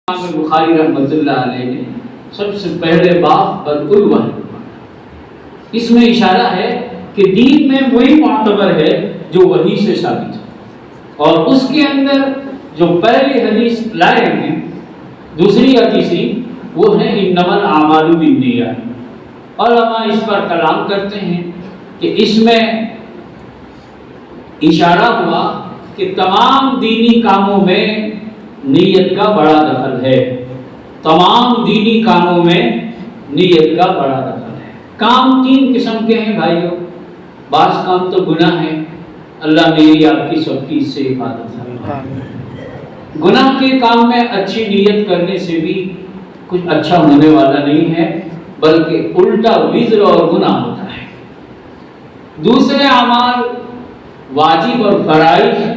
امام بخاری رحمۃ اللہ علیہ نے سب سے پہلے باب بدء الوحی، اس میں اشارہ ہے کہ دین میں وہی معتبر ہے جو وحی سے ثابت ہے، اور اس کے اندر جو پہلی حدیث لائے ہیں دوسری یا تیسری وہ ہے انما الاعمال بالنیات۔ علماء اس پر کلام کرتے ہیں کہ اس میں اشارہ ہوا کہ تمام دینی کاموں میں نیت کا بڑا دخل ہے، تمام دینی کاموں میں نیت کا بڑا دخل ہے۔ کام تین قسم کے ہیں بھائیوں، بعض کام تو گناہ ہے، اللہ میری آپ کی سب کی اس سے حفاظت فرمائے۔ گناہ کے کام میں اچھی نیت کرنے سے بھی کچھ اچھا ہونے والا نہیں ہے، بلکہ الٹا وزر اور گناہ ہوتا ہے۔ دوسرے اعمال واجب اور فرائض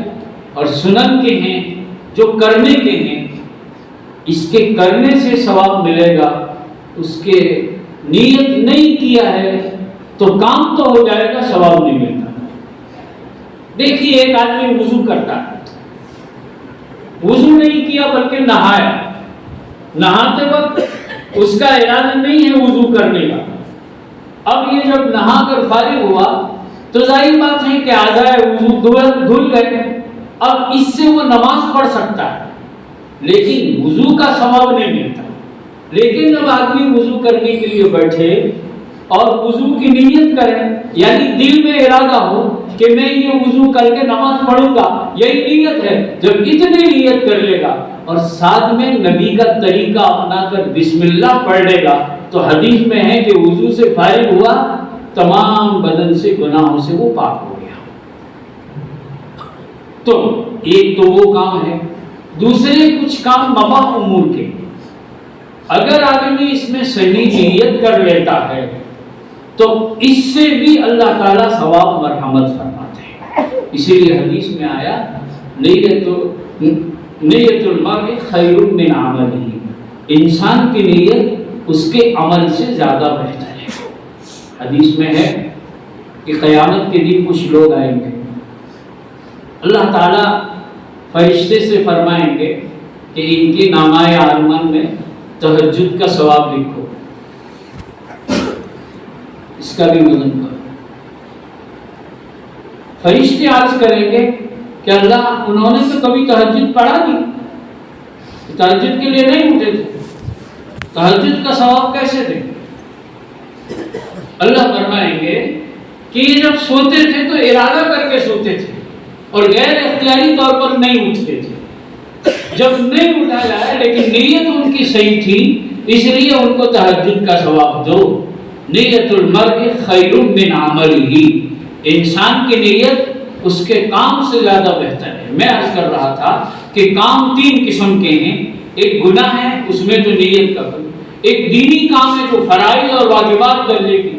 اور سنن کے ہیں جو کرنے کے ہیں، اس کے کرنے سے ثواب ملے گا، اس کے نیت نہیں کیا ہے تو کام تو ہو جائے گا، ثواب نہیں ملتا۔ دیکھیے ایک آدمی وضو کرتا ہے، وضو نہیں کیا بلکہ نہایا، نہاتے وقت اس کا ارادہ نہیں ہے وضو کرنے کا، اب یہ جب نہا کر فارغ ہوا تو ظاہر بات ہے کہ اعضائے وضو دھل گئے، اب اس سے وہ نماز پڑھ سکتا ہے لیکن وضو کا ثواب نہیں ملتا۔ لیکن جب آدمی وضو کرنے کے لیے بیٹھے اور وضو کی نیت کریں، یعنی دل میں ارادہ ہو کہ میں یہ وضو کر کے نماز پڑھوں گا، یہی نیت ہے، جب اتنی نیت کر لے گا اور ساتھ میں نبی کا طریقہ اپنا کر بسم اللہ پڑھ لے گا تو حدیث میں ہے کہ وضو سے فارغ ہوا، تمام بدن سے گناہوں سے وہ پاک ہو گیا۔ تو ایک تو وہ کام ہے، دوسرے کچھ کام مباح امور کے، اگر آدمی اس میں صحیح نیت کر لیتا ہے تو اس سے بھی اللہ تعالیٰ ثواب مرحمت فرماتے ہیں۔ اسی لیے حدیث میں آیا نیت المرء خیر من عملہ، انسان کی نیت اس کے عمل سے زیادہ بہتر ہے۔ حدیث میں ہے کہ قیامت کے دن کچھ لوگ آئیں گے، اللہ تعالیٰ فرشتے سے فرمائیں گے کہ ان کے نامہ اعمال میں تہجد کا ثواب لکھو، اس کا بھی وزن کرو۔ فرشتے عرض کریں گے کہ اللہ انہوں نے تو کبھی تہجد پڑھا نہیں، تہجد کے لیے نہیں اٹھے تھے، تہجد کا ثواب کیسے دیں؟ اللہ فرمائیں گے کہ یہ جب سوتے تھے تو ارادہ کر کے سوتے تھے اور غیر اختیاری طور پر نہیں اٹھتے تھے، جب نہیں اٹھا جائے لیکن نیت ان کی صحیح تھی اس لیے ان کو تہجد کا ثواب دو۔ نیت المرء خیر من عملہ، انسان کی نیت اس کے کام سے زیادہ بہتر ہے۔ میں عرض کر رہا تھا کہ کام تین قسم کے ہیں، ایک گناہ ہے اس میں تو نیت کا کرو، ایک دینی کام ہے جو فرائض اور واجبات درجے کی،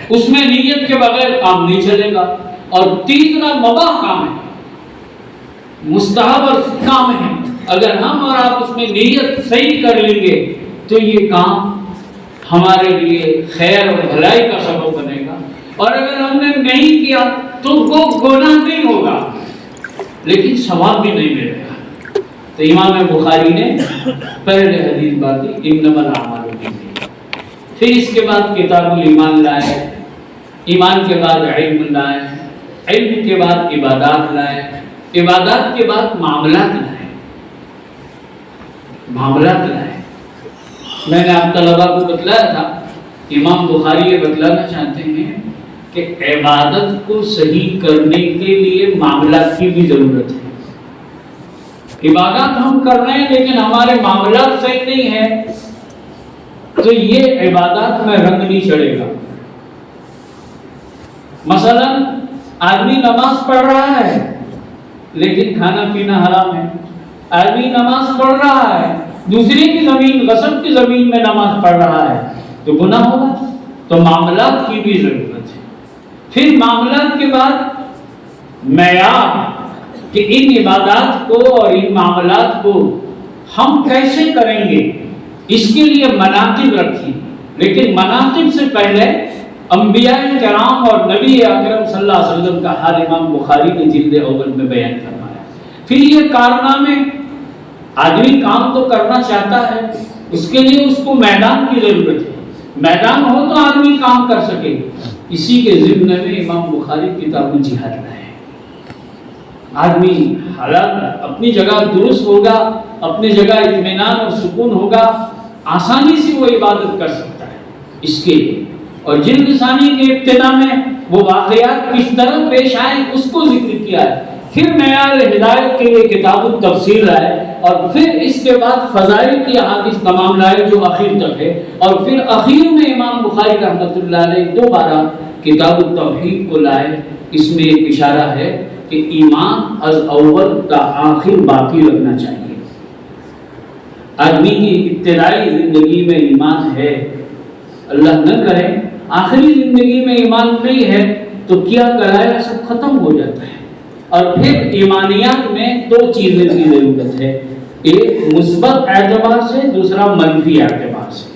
اس میں نیت کے بغیر کام نہیں چلے گا، اور تیسرا مباح کام ہے، مستحب اور کام ہے، اگر ہم اور آپ اس میں نیت صحیح کر لیں گے تو یہ کام ہمارے لیے خیر اور بھلائی کا سبب بنے گا، اور اگر ہم نے نہیں کیا تو وہ گناہ نہیں ہوگا لیکن ثواب بھی نہیں ملے گا۔ تو امام بخاری نے پہلے حدیث باتی انما الاعمال بالنیات، پھر اس کے بعد کتاب الایمان لائے، ایمان کے بعد علم لائے، علم کے بعد عبادات لائے، عبادات کے بعد معاملات لائے، معاملات لائے۔ میں نے آپ طلباء کو بتلایا تھا، امام بخاری یہ بتلانا چاہتے ہیں کہ عبادت کو صحیح کرنے کے لیے معاملات کی بھی ضرورت ہے۔ عبادات ہم کر رہے ہیں لیکن ہمارے معاملات صحیح نہیں ہیں تو یہ عبادات میں رنگ نہیں چڑھے گا۔ مثلا آدمی نماز پڑھ رہا ہے لیکن کھانا پینا حرام ہے، آدمی نماز پڑھ رہا ہے دوسری کی زمین، غصب کی زمین میں نماز پڑھ رہا ہے تو گناہ ہوگا۔ تو معاملات کی بھی ضرورت ہے۔ پھر معاملات کے بعد معیار کہ ان عبادات کو اور ان معاملات کو ہم کیسے کریں گے، اس کے لیے مناطق رکھی، لیکن مناطق سے پہلے انبیاء کرام اور نبی اکرم صلی اللہ علیہ وسلم کا حال امام بخاری نے جلد اول میں بیان فرمایا۔ پھر یہ کارنامے آدمی کام تو کرنا چاہتا ہے، اس کے لیے اس کو میدان کی ضرورت ہے، میدان ہو تو آدمی کام کر سکے۔ اسی کے ضمن میں امام بخاری کتاب الجہاد لائے۔ آدمی حالات اپنی جگہ درست ہوگا، اپنی جگہ اطمینان اور سکون ہوگا، آسانی سے وہ عبادت کر سکتا ہے اس کے لیے۔ اور جلد ثانی کے ابتدا میں وہ واقعات کس طرح پیش آئے اس کو ذکر کیا ہے۔ پھر معیار ہدایت کے لیے کتاب التفسیر لائے، اور پھر اس کے بعد فضائل کی احادیث تمام لائے جو اخیر تک ہے، اور پھر اخیر میں امام بخاری رحمۃ اللہ علیہ دوبارہ کتاب التوحید کو لائے۔ اس میں ایک اشارہ ہے کہ ایمان از اول تا آخر باقی رکھنا چاہیے۔ آدمی کی ابتدائی زندگی میں ایمان ہے، اللہ نہ کرے آخری زندگی میں ایمان نہیں ہے تو کیا کرایا سب ختم ہو جاتا ہے۔ اور پھر ایمانیات میں دو چیزیں کی ضرورت ہے، ایک مثبت اعتبار سے، دوسرا منفی اعتبار سے۔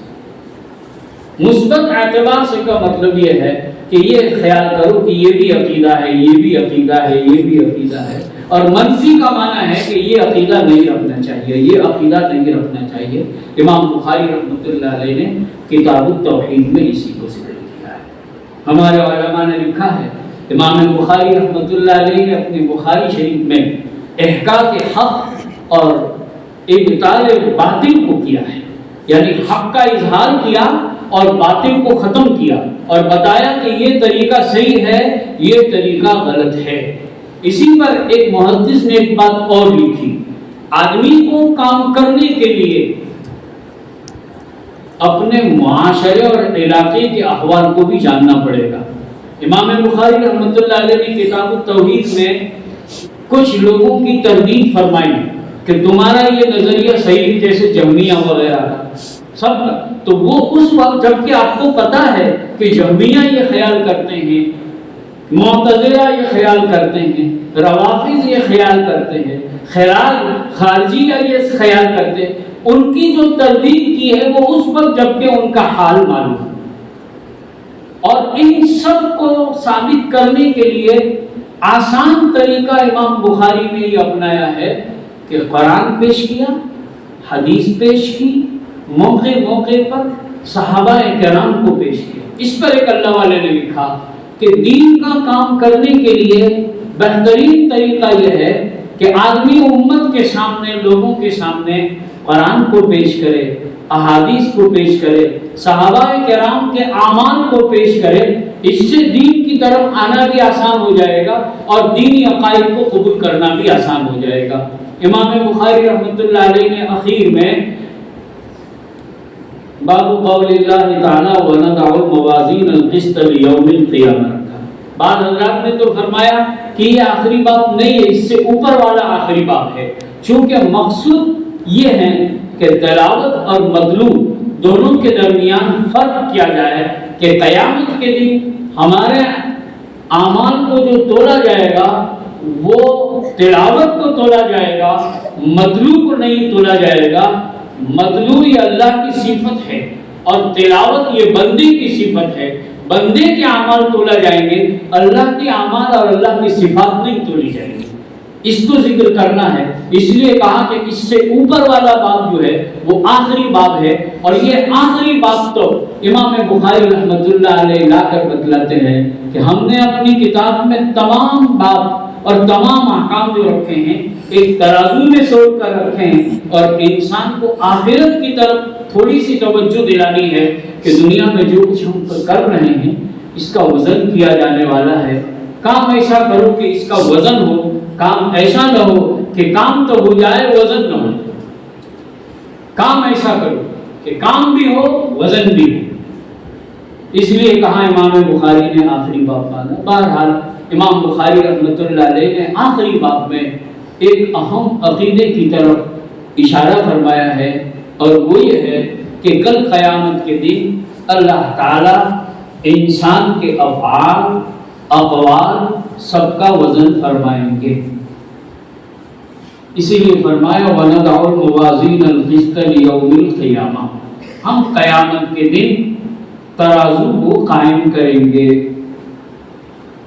مثبت اعتبار سے کا مطلب یہ ہے کہ یہ خیال کرو کہ یہ بھی عقیدہ ہے، یہ بھی عقیدہ ہے، یہ بھی عقیدہ ہے، اور منفی کا معنی ہے کہ یہ عقیدہ نہیں رکھنا چاہیے، یہ عقیدہ نہیں رکھنا چاہیے۔ امام بخاری رحمۃ اللہ علیہ نے کتاب التوحید میں اسی کو ذکر کیا ہے۔ ہمارے علماء نے لکھا ہے، امام بخاری رحمۃ اللہ علیہ نے اپنے بخاری شریف میں احقاق حق اور ابطال باطل کو کیا ہے، یعنی حق کا اظہار کیا اور باطل کو ختم کیا، اور بتایا کہ یہ طریقہ صحیح ہے، یہ طریقہ غلط ہے۔ اسی پر ایک محدث نے ایک بات اور لکھی، آدمی کو کام کرنے کے لیے اپنے معاشرے اور علاقے کے احوال کو بھی جاننا پڑے گا۔ امام بخاری رحمۃ اللہ علیہ نے کتاب التوحید میں کچھ لوگوں کی تردید فرمائی کہ تمہارا یہ نظریہ صحیح، جیسے جہمیہ وغیرہ سب کا، تو وہ اس وقت جب کہ آپ کو پتا ہے کہ جہمیہ یہ خیال کرتے ہیں، معتزلہ یہ خیال کرتے ہیں، روافض یہ خیال کرتے ہیں، خارجیہ یہ خیال کرتے ہیں، ان کی جو تردید کی ہے وہ اس وقت جب کہ ان کا حال معلوم ہے۔ اور ان سب کو ثابت کرنے کے لیے آسان طریقہ امام بخاری نے یہ اپنایا ہے کہ قرآن پیش کیا، حدیث پیش کی، موقع موقع پر صحابہ کرام کو پیش کیا۔ اس پر ایک اللہ والے نے لکھا کہ دین کا کام کرنے کے لیے بہترین طریقہ یہ ہے کہ آدمی امت کے سامنے، لوگوں کے سامنے قرآن کو پیش کرے، احادیث کو پیش کرے، صحابہ کرام کے اعمال کو پیش کرے۔ اس سے دین کی طرف آنا بھی آسان ہو جائے گا اور دینی عقائد کو قبول کرنا بھی آسان ہو جائے گا۔ امام بخاری رحمۃ اللہ علیہ نے اخیر میں باب قول اللہ تعالی وَنَضَعُ الْمَوَازِينَ الْقِسْطَ لِيَوْمِ الْقِيَامَةِ رکھا۔ بعض حضرات نے تو فرمایا کہ یہ آخری باب نہیں ہے، اس سے اوپر والا آخری باب ہے، چونکہ مقصود یہ ہے کہ تلاوت اور مطلوب دونوں کے درمیان فرق کیا جائے کہ قیامت کے دن ہمارے اعمال کو جو تولا جائے گا وہ تلاوت کو تولا جائے گا، مطلوب کو نہیں تولا جائے گا۔ مطلوب یہ اللہ کی صفت ہے اور تلاوت یہ بندے کی صفت ہے، بندے کے اعمال تولا جائیں گے، اللہ کے اعمال اور اللہ کی صفات نہیں تولی جائیں گی۔ اس کو ذکر کرنا ہے، اس لیے کہا کہ اس سے اوپر والا باب جو ہے وہ آخری باب ہے، اور یہ آخری باب تو امام بخاری رحمۃ اللہ علیہ لا کر بتلاتے ہیں کہ ہم نے اپنی کتاب میں تمام باب اور تمام احکام جو رکھے ہیں ایک ترازو میں توڑ کر رکھے ہیں، اور انسان کو آخرت کی طرف تھوڑی سی توجہ دلانی ہے کہ دنیا میں جو کچھ ہم کر رہے ہیں اس کا وزن کیا جانے والا ہے۔ کام ایسا کرو کہ اس کا وزن ہو، کام ایسا نہ ہو کہ کام تو ہو جائے وزن نہ ہو۔ کام ایسا کرو کہ کام بھی ہو وزن بھی ہو۔ اس لیے کہا امام بخاری نے آخری باب مانا۔ بہرحال امام بخاری رحمۃ اللہ علیہ نے آخری باب میں ایک اہم عقیدے کی طرف اشارہ فرمایا ہے، اور وہ یہ ہے کہ کل قیامت کے دن اللہ تعالی انسان کے افعال، اقوال سب کا وزن فرمائیں گے۔ اسی لیے فرمایا وَنَضَعُ الْمَوَازِينَ الْقِسْطَ لِيَوْمِ الْقِيَامَةِ، ہم قیامت کے دن ترازو کو قائم کریں گے،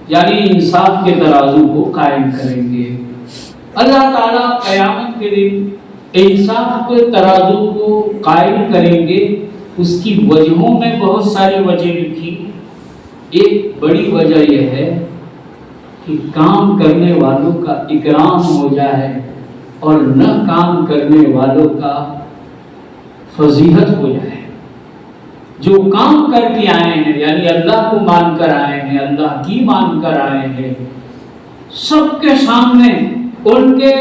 یعنی انصاف کے ترازو کو قائم کریں گے۔ اللہ تعالیٰ قیامت کے دن انصاف کے ترازو کو قائم کریں گے، اس کی وجہوں میں بہت ساری وجہ لکھی۔ ایک بڑی وجہ یہ ہے کہ کام کرنے والوں کا اکرام ہو جائے اور نہ کام کرنے والوں کا فضیحت ہو جائے۔ جو کام کر کے آئے ہیں، یعنی اللہ کو مان کر آئے ہیں، اللہ کی مان کر آئے ہیں، سب کے سامنے ان کے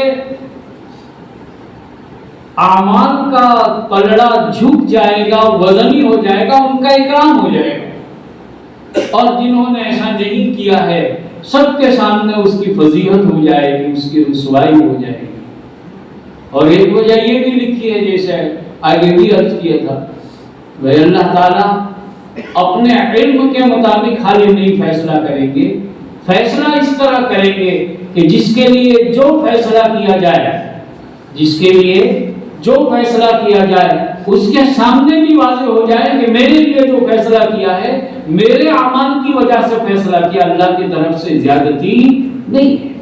اعمال کا پلڑا جھک جائے گا، وزنی ہو جائے گا، ان کا اکرام ہو جائے گا۔ اور جنہوں نے ایسا نہیں کیا ہے، سب کے سامنے اس کی فضیحت ہو جائے گی، اس کی رسوائی ہو جائے گی۔ اور ایک وجہ یہ بھی لکھی ہے، جیسے آگے بھی عرض کیا تھا، وہ اللہ تعالیٰ اپنے علم کے مطابق خالی نہیں فیصلہ کریں گے، فیصلہ اس طرح کریں گے کہ جس کے لیے جو فیصلہ کیا جائے، جس کے لیے جو فیصلہ کیا جائے اس کے سامنے بھی واضح ہو جائے کہ میرے لیے جو فیصلہ کیا ہے میرے اعمال کی وجہ سے فیصلہ کیا، اللہ کی طرف سے زیادتی نہیں ہے۔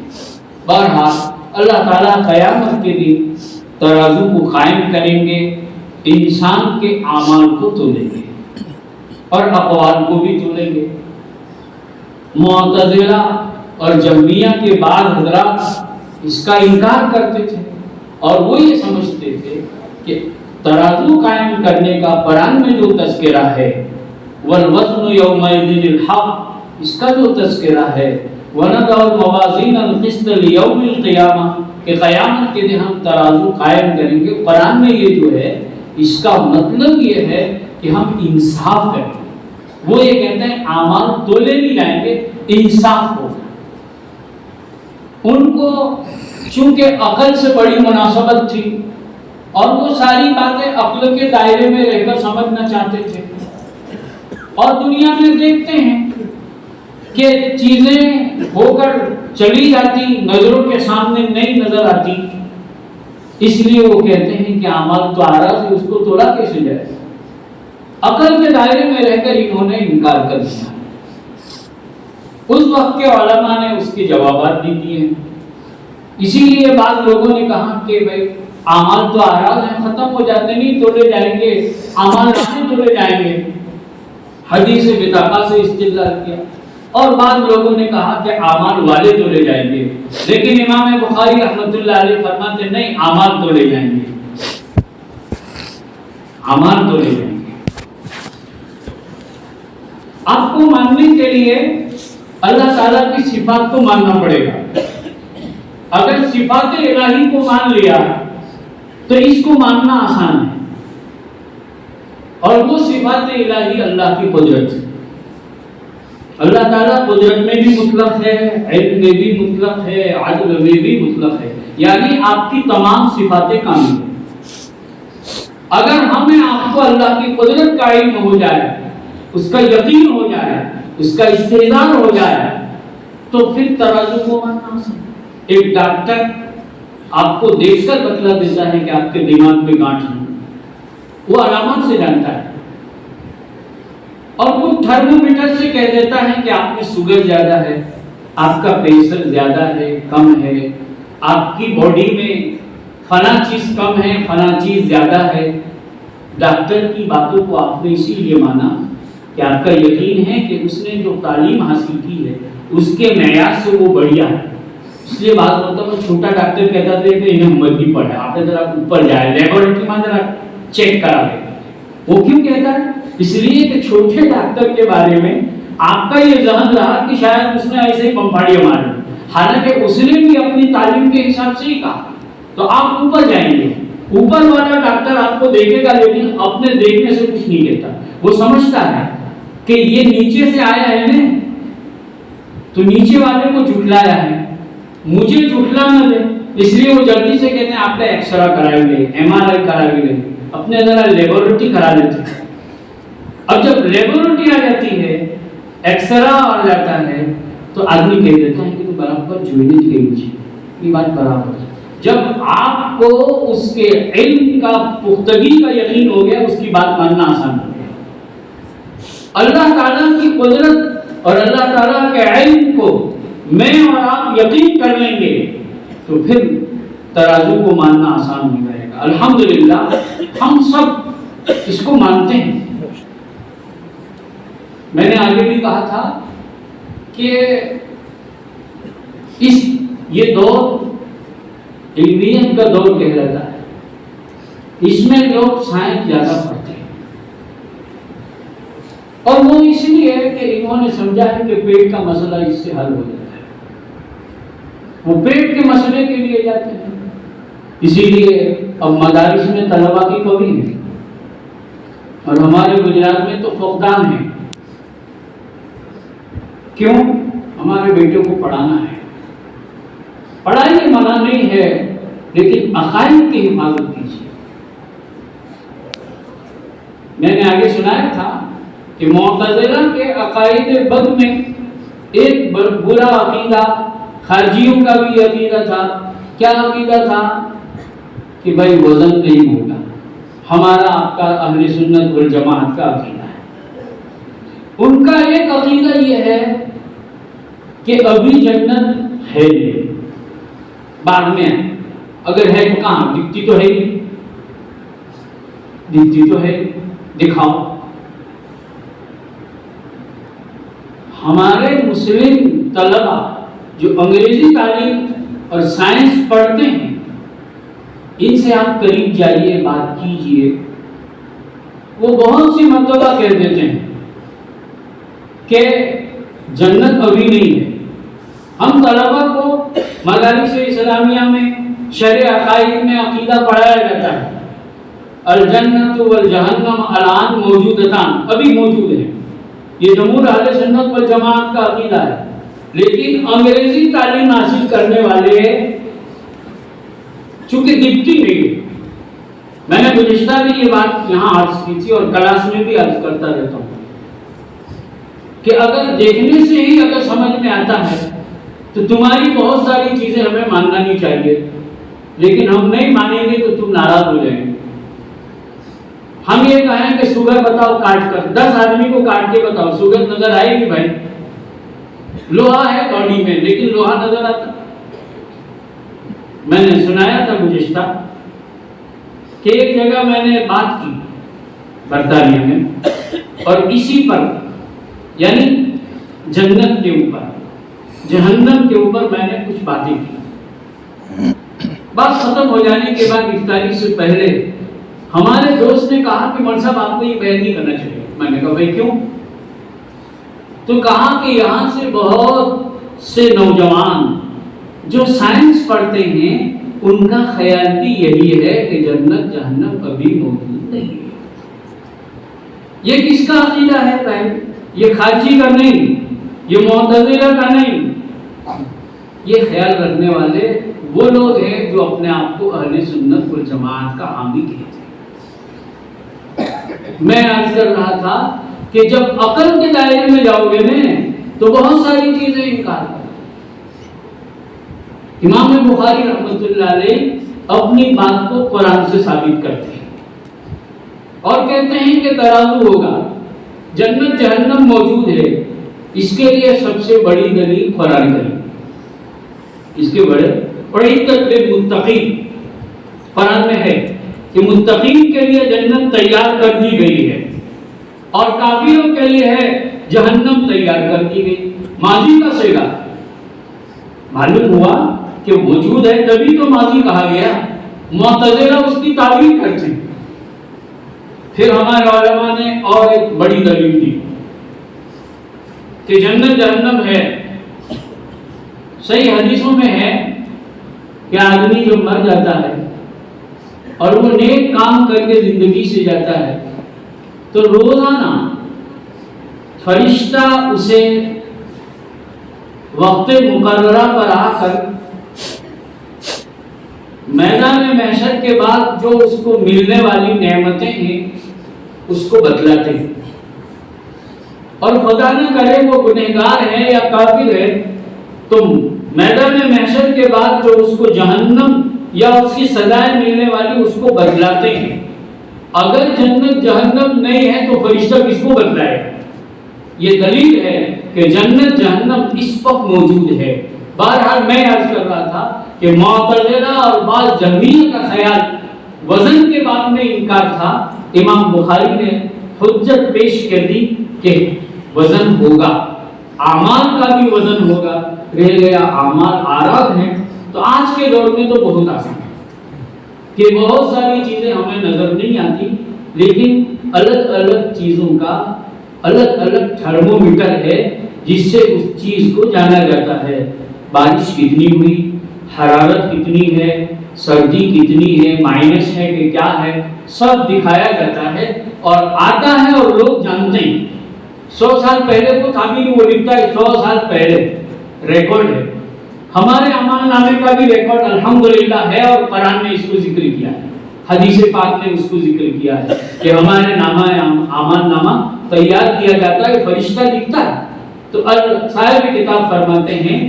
بہرحال اللہ تعالیٰ قیامت کے دن ترازو کو قائم کریں گے، انسان کے اعمال کو تولیں گے اور اقوال کو بھی تولیں گے۔ معتزلہ اور جہمیہ کے بعض حضرات اس کا انکار کرتے تھے اور وہ یہ سمجھتے تھے کہ ترازو قائم کرنے کا قرآن میں جو تذکرہ ہے، والوزن یومئذ الحق، اس کا جو تذکرہ ہے، ونضع الموازین القسط لیوم القیامہ، کہ قیامت کے دن ہم ترازو قائم کریں گے، قرآن میں یہ جو ہے اس کا مطلب یہ ہے کہ ہم انصاف کریں گے۔ وہ یہ کہتے ہیں اعمال تولے نہیں جائیں گے، انصاف ہوگا۔ ان کو چونکہ عقل سے بڑی مناسبت تھی اور وہ ساری باتیں عقل کے دائرے میں رہ کر سمجھنا چاہتے تھے، اور دنیا میں دیکھتے ہیں کہ چیزیں ہو کر چلی جاتی، نظروں کے سامنے نہیں نظر آتی، اس لیے وہ کہتے ہیں کہ اعمال تو آراز ہے، اس کو توڑا کیسے جائے۔ عقل کے دائرے میں رہ کر انہوں نے انکار کر دیا۔ اس وقت کے علماء نے اس کے جوابات بھی دیے ہیں۔ اسی لیے بعض لوگوں نے کہا کہ بھائی اعمال تو آراز ہیں، ختم ہو جاتے نہیں تولے جائیں گے، اعمال نہیں تولے جائیں گے، حدیث بطاقہ سے استدلال کیا۔ اور بعض لوگوں نے کہا کہ اعمال والے تولے جائیں گے، لیکن امام بخاری رحمۃ اللہ علیہ فرماتے نہیں، اعمال تولے جائیں گے، اعمال تولے جائیں گے۔ آپ کو ماننے کے لیے اللہ تعالیٰ کی صفات کو ماننا پڑے گا۔ اگر صفات الہی کو مان لیا تو اس کو ماننا آسان ہے، اور وہ صفات الہی اللہ کی قدرت ہے۔ اللہ تعالیٰ قدرت میں بھی مطلق ہے، علم میں بھی مطلق ہے، عدل میں بھی مطلق ہے، یعنی آپ کی تمام صفاتیں کامل ہیں۔ اگر ہمیں آپ کو اللہ کی قدرت کا علم ہو جائے، اس کا یقین ہو جائے، اس کا استحضار ہو جائے، تو پھر ترازو کو ماننا آسان ہے۔ ایک ڈاکٹر آپ کو دیکھ کر بتلا دیتا ہے کہ آپ کے دماغ میں گانٹھ ہے، وہ علامات سے جانتا ہے، اور وہ تھرمومیٹر سے کہہ دیتا ہے کہ آپ میں شوگر زیادہ ہے، آپ کا پریشر زیادہ ہے، کم ہے، آپ کی باڈی میں فلاں چیز کم ہے، فلاں چیز زیادہ ہے۔ ڈاکٹر کی باتوں کو آپ نے اسی لیے مانا کہ آپ کا یقین ہے کہ اس نے جو تعلیم حاصل کی ہے اس کے معیار سے وہ بڑھیا ہے۔ اس لیے بات ہوتا ہے چھوٹا ڈاکٹر کہتا تھا کہ انہیں عمر بھی پڑھا، آپ نے ذرا اوپر جائے لیبورٹری میں ذرا چیک کرا لے۔ وہ کیوں کہتا ہے؟ اس لیے کہ چھوٹے ڈاکٹر کے بارے میں آپ کا یہ ذہن رہا کہ شاید اس نے ایسے ہی بمباڑیاں ماری، حالانکہ اس نے بھی اپنی تعلیم کے حساب سے ہی کہا۔ تو آپ اوپر جائیں گے، اوپر والا ڈاکٹر آپ کو دیکھے گا لیکن اپنے دیکھنے سے کچھ نہیں کہتا، وہ سمجھتا ہے کہ یہ نیچے سے آیا ہے نا، تو نیچے والے کو جھٹلایا ہے، مجھے جھٹلا نہ دے، اس لیے وہ جلدی سے کہتے ہیں آپ کا ایکس رے کرائیں گے، ایم آر آئی کرائیں گے، اپنے ذرا لیبورٹری کرا لیتے ہیں۔ اب جب لیبورٹری آ جاتی ہے، ایکس رے آ جاتا ہے، تو آدمی کہہ دیتا ہے کہ تو برابر جوائنٹ کے نیچے، یہ بات برابر ہے۔ جب آپ کو اس کے علم کا پختگی کا یقین ہو گیا، اس کی بات ماننا آسان ہو گیا۔ اللہ تعالیٰ کی قدرت اور اللہ تعالیٰ کے علم کو میں اور آپ یقین کر لیں گے تو پھر ترازو کو ماننا آسان ہو جائے گا۔ الحمدللہ ہم سب اس کو مانتے ہیں. میں نے آگے بھی کہا تھا کہ یہ دور علمیت کا دور کہلاتا ہے. اس میں لوگ سائنس زیادہ پڑھتے ہیں، اور وہ اس لیے کہ انہوں نے سمجھا ہے کہ پیٹ کا مسئلہ اس سے حل ہو جاتا ہے. وہ پیٹ کے مسئلے کے لیے جاتے ہیں. اسی لیے اب مدارس میں طلبا کی کمی ہے، اور ہمارے گجرات میں تو فقدان ہے. کیوں؟ ہمارے بیٹوں کو پڑھانا ہے. پڑھائی میں منع نہیں ہے، لیکن عقائد کی حفاظت کیجیے. میں نے آگے سنایا تھا کہ معتزلہ کے عقائد بد میں ایک برا عقیدہ خارجیوں کا بھی عقیدہ تھا. کیا عقیدہ تھا؟ کہ بھائی وزن نہیں ہوگا. ہمارا آپ کا اہل سنت والجماعت کا عقیدہ ہے. ان کا ایک عقیدہ یہ ہے کہ ابھی جنت ہے نہیں، بعد میں اگر ہے تو کہاں دکھتی تو ہے نہیں، دکھتی تو ہے، دکھاؤ. ہمارے مسلم طلبا جو انگریزی تعلیم اور سائنس پڑھتے ہیں، ان سے آپ قریب جائیے، بات کیجئے. وہ بہت سی مرتبہ کہہ دیتے ہیں کہ جنت ابھی نہیں ہے. ہم طلبا کو مدارس اسلامیہ میں شرع عقائد میں عقیدہ پڑھایا جاتا ہے الجنت والجہنم الان موجودتان، ابھی موجود ہے. یہ جمہور اہل سنت والجماعت کا عقیدہ ہے. لیکن انگریزی تعلیم حاصل کرنے والے چونکہ دکھتی نہیں ہے. میں نے گزشتہ بھی یہ بات یہاں عرض کی تھی اور کلاس میں بھی عرض کرتا رہتا ہوں کہ اگر دیکھنے سے ہی اگر سمجھ میں آتا ہے تو تمہاری بہت ساری چیزیں ہمیں ماننا نہیں چاہیے، لیکن ہم نہیں مانیں گے تو تم ناراض ہو جائیں گے. ہم یہ کہیں کہ شوگر بتاؤ کاٹ کر، 10 آدمی کو کاٹ کے بتاؤ، شوگر نظر آئے گی بھائی؟ لوہا ہے باڈی میں لیکن لوہا نظر آتا. میں نے سنایا تھا گزشتہ کہ ایک جگہ میں نے بات کی برطانیہ میں، اور اسی پر یعنی جنت کے اوپر جہنم کے اوپر میں نے کچھ باتیں کی. بات ختم ہو جانے کے بعد افطاری سے پہلے ہمارے دوست نے کہا کہ مول صاحب آپ کو یہ بیان نہیں کرنا چاہیے. میں نے کہا بھائی کیوں؟ تو کہا کہ یہاں سے بہت سے نوجوان جو سائنس پڑھتے ہیں ان کا خیال بھی یہی ہے کہ جنت جہنم ابھی موجود نہیں ہے. یہ کس کا عقیدہ ہے بھائی؟ یہ خارجی کا نہیں، یہ معتزلہ کا نہیں. یہ خیال رکھنے والے وہ لوگ ہیں جو اپنے آپ کو اہل سنت والجماعت کا حامی کہتے ہیں. میں عرض کر رہا تھا کہ جب عقل کے دائرے میں جاؤ گے نا تو بہت ساری چیزیں انکار کریں. امام بخاری رحمۃ اللہ علیہ اپنی بات کو قرآن سے ثابت کرتے ہیں اور کہتے ہیں کہ ترازو ہوگا، جنت جہنم موجود ہے. اس کے لیے سب سے بڑی دلیل قرآن کریم. اس کے بڑے اعدت للمتقین قرآن میں ہے کہ متقین کے لیے جنت تیار کر دی گئی ہے اور کافروں کے لیے ہے جہنم تیار کر دی گئی. ماضی کا صیغہ معلوم ہوا کہ موجود ہے تبھی تو ماضی کہا گیا. معتزلہ اس کی تعبیر کرتے ہیں. پھر ہمارے علماء نے اور ایک بڑی دلیل دی کہ جنت جہنم ہے. صحیح حدیثوں میں ہے کہ آدمی جو مر جاتا ہے اور وہ نیک کام کر کے زندگی سے جاتا ہے تو روزانہ فرشتہ اسے وقت مقررہ پر آ کر میدان محشر کے بعد جو اس کو ملنے والی نعمتیں ہیں اس کو بتلاتے ہیں. اور خدا نہ کرے وہ گنہگار ہے یا کافر ہے تو میدان محشر کے بعد جو اس کو جہنم یا اس کی سزائیں ملنے والی اس کو بتلاتے ہیں. اگر جنت جہنم نہیں ہے تو فرشتہ کس کو بتلائے؟ یہ دلیل ہے کہ جنت جہنم اس وقت موجود ہے. بہرحال میں عرض کر رہا تھا کہ معتزلہ اور بعض جہمیہ کا خیال وزن کے بارے میں انکار تھا، امام بخاری نے حجت پیش کر دی کہ وزن ہوگا، اعمال کا بھی وزن ہوگا۔ رہ گیا اعمال اعراض ہیں، تو آج کے دور میں تو بہت آسان ہے کہ بہت ساری چیزیں ہمیں نظر نہیں آتی، لیکن الگ الگ چیزوں کا الگ الگ تھرمومیٹر ہے جس سے اس چیز کو جانا جاتا ہے۔ بارش کتنی ہوئی، حرارت کتنی ہے، سردی کتنی ہے، مائنس ہے کہ کیا ہے، سب دکھایا جاتا ہے اور آتا ہے اور لوگ جانتے ہیں۔ 100 سال پہلے کو تھا بھی وہ لکھتا ہے 100 سال پہلے ریکارڈ ہے۔ ہمارے اعمال نامے کا بھی ریکارڈ الحمدللہ ہے، اور قرآن نے اس کو ذکر کیا ہے، حدیث پاک نے اس کو ذکر کیا ہے کہ ہمارے اعمال نامہ تیار کیا جاتا ہے، فرشتہ لکھتا ہے۔ تو صاحب کتاب فرماتے ہیں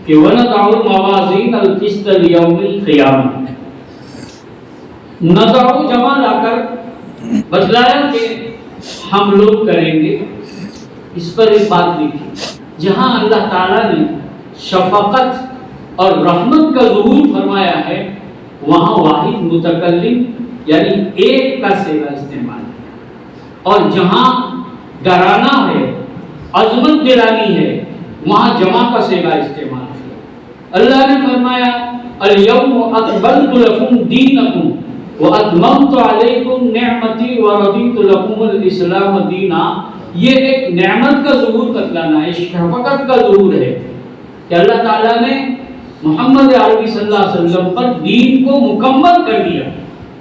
کہ وَنَضَعُ الْمَوَازِينَ الْقِسْطَ لِيَوْمِ الْقِيَامَةِ، نضع جمع لا کر بتلایا کہ ہم لوگ کریں گے۔ اس پر ایک بات لکھی، جہاں اللہ تعالیٰ نے شفقت اور رحمت کا ظہور فرمایا ہے، وہاں واحد متکلم یعنی ایک کا صیغہ استعمال ہے، اور جہاں ڈرانا ہے، عظمت دلانی ہے، وہاں جمع کا صیغہ استعمال ہے۔ اللہ نے فرمایا اليوم اکملت لکم دینکم واتممت علیکم نعمتی ورضیت لکم الاسلام دینا۔ یہ ایک نعمت کا ظہور بتلانا ہے، شفقت کا ظہور ہے کہ اللہ تعالیٰ نے محمد عربی صلی اللہ علیہ وسلم پر دین کو مکمل کر دیا۔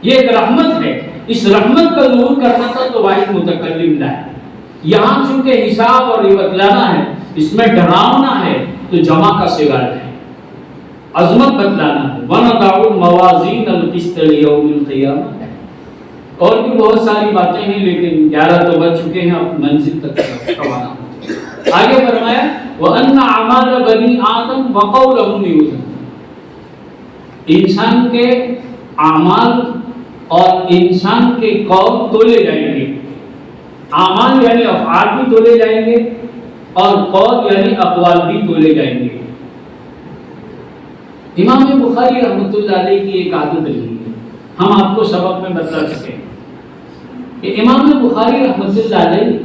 یہ ایک رحمت ہے، اس رحمت کا ظہور کرنا تھا تو واحد متکلم لائے۔ یہاں چونکہ حساب اور یہ بتلانا ہے، اس میں ڈراؤنا ہے، تو جمع کا صیغہ ہے، عظمت بتلانا ہے۔ وَنَضَعُ الْمَوَازِينَ الْقِسْطَ لِيَوْمِ الْقِيَامَةِ۔ اور بھی بہت ساری باتیں ہیں، لیکن 11 تو بج چکے ہیں، اب منزل تک روانہ ہوتے ہیں۔ آگے فرمایا وَأَنَّ أَعْمَالَ بَنِي آدَمَ وَقَوْلَهُمْ يُوزَنُ۔ انسان کے اعمال اور انسان کے قول تولے جائیں گے۔ اعمال یعنی افعال بھی تولے جائیں گے، اور قول یعنی اقوال بھی تولے جائیں گے۔ امام بخاری رحمۃ اللہ علیہ کی ایک عادت رہی ہے، ہم آپ کو سبق میں بتلا سکیں کہ امام بخاری رحمۃ اللہ علیہ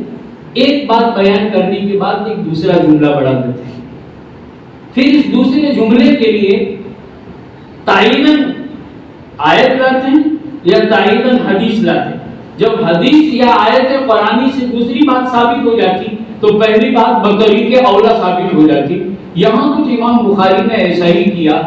ایک بات بیان کرنے کے بعد ایک دوسرا جملہ بڑھا دیتے ہیں، پھر اس دوسرے جملے کے لیے تعییناً آیت لاتے ہیں یا تعییناً حدیث لاتے ہیں۔ جب حدیث یا آیت قرآنی سے دوسری بات ثابت ہو جاتی تو پہلی بات بقری کے اولا ثابت ہو جاتی۔ یہاں کچھ امام بخاری نے ایسا ہی کیا،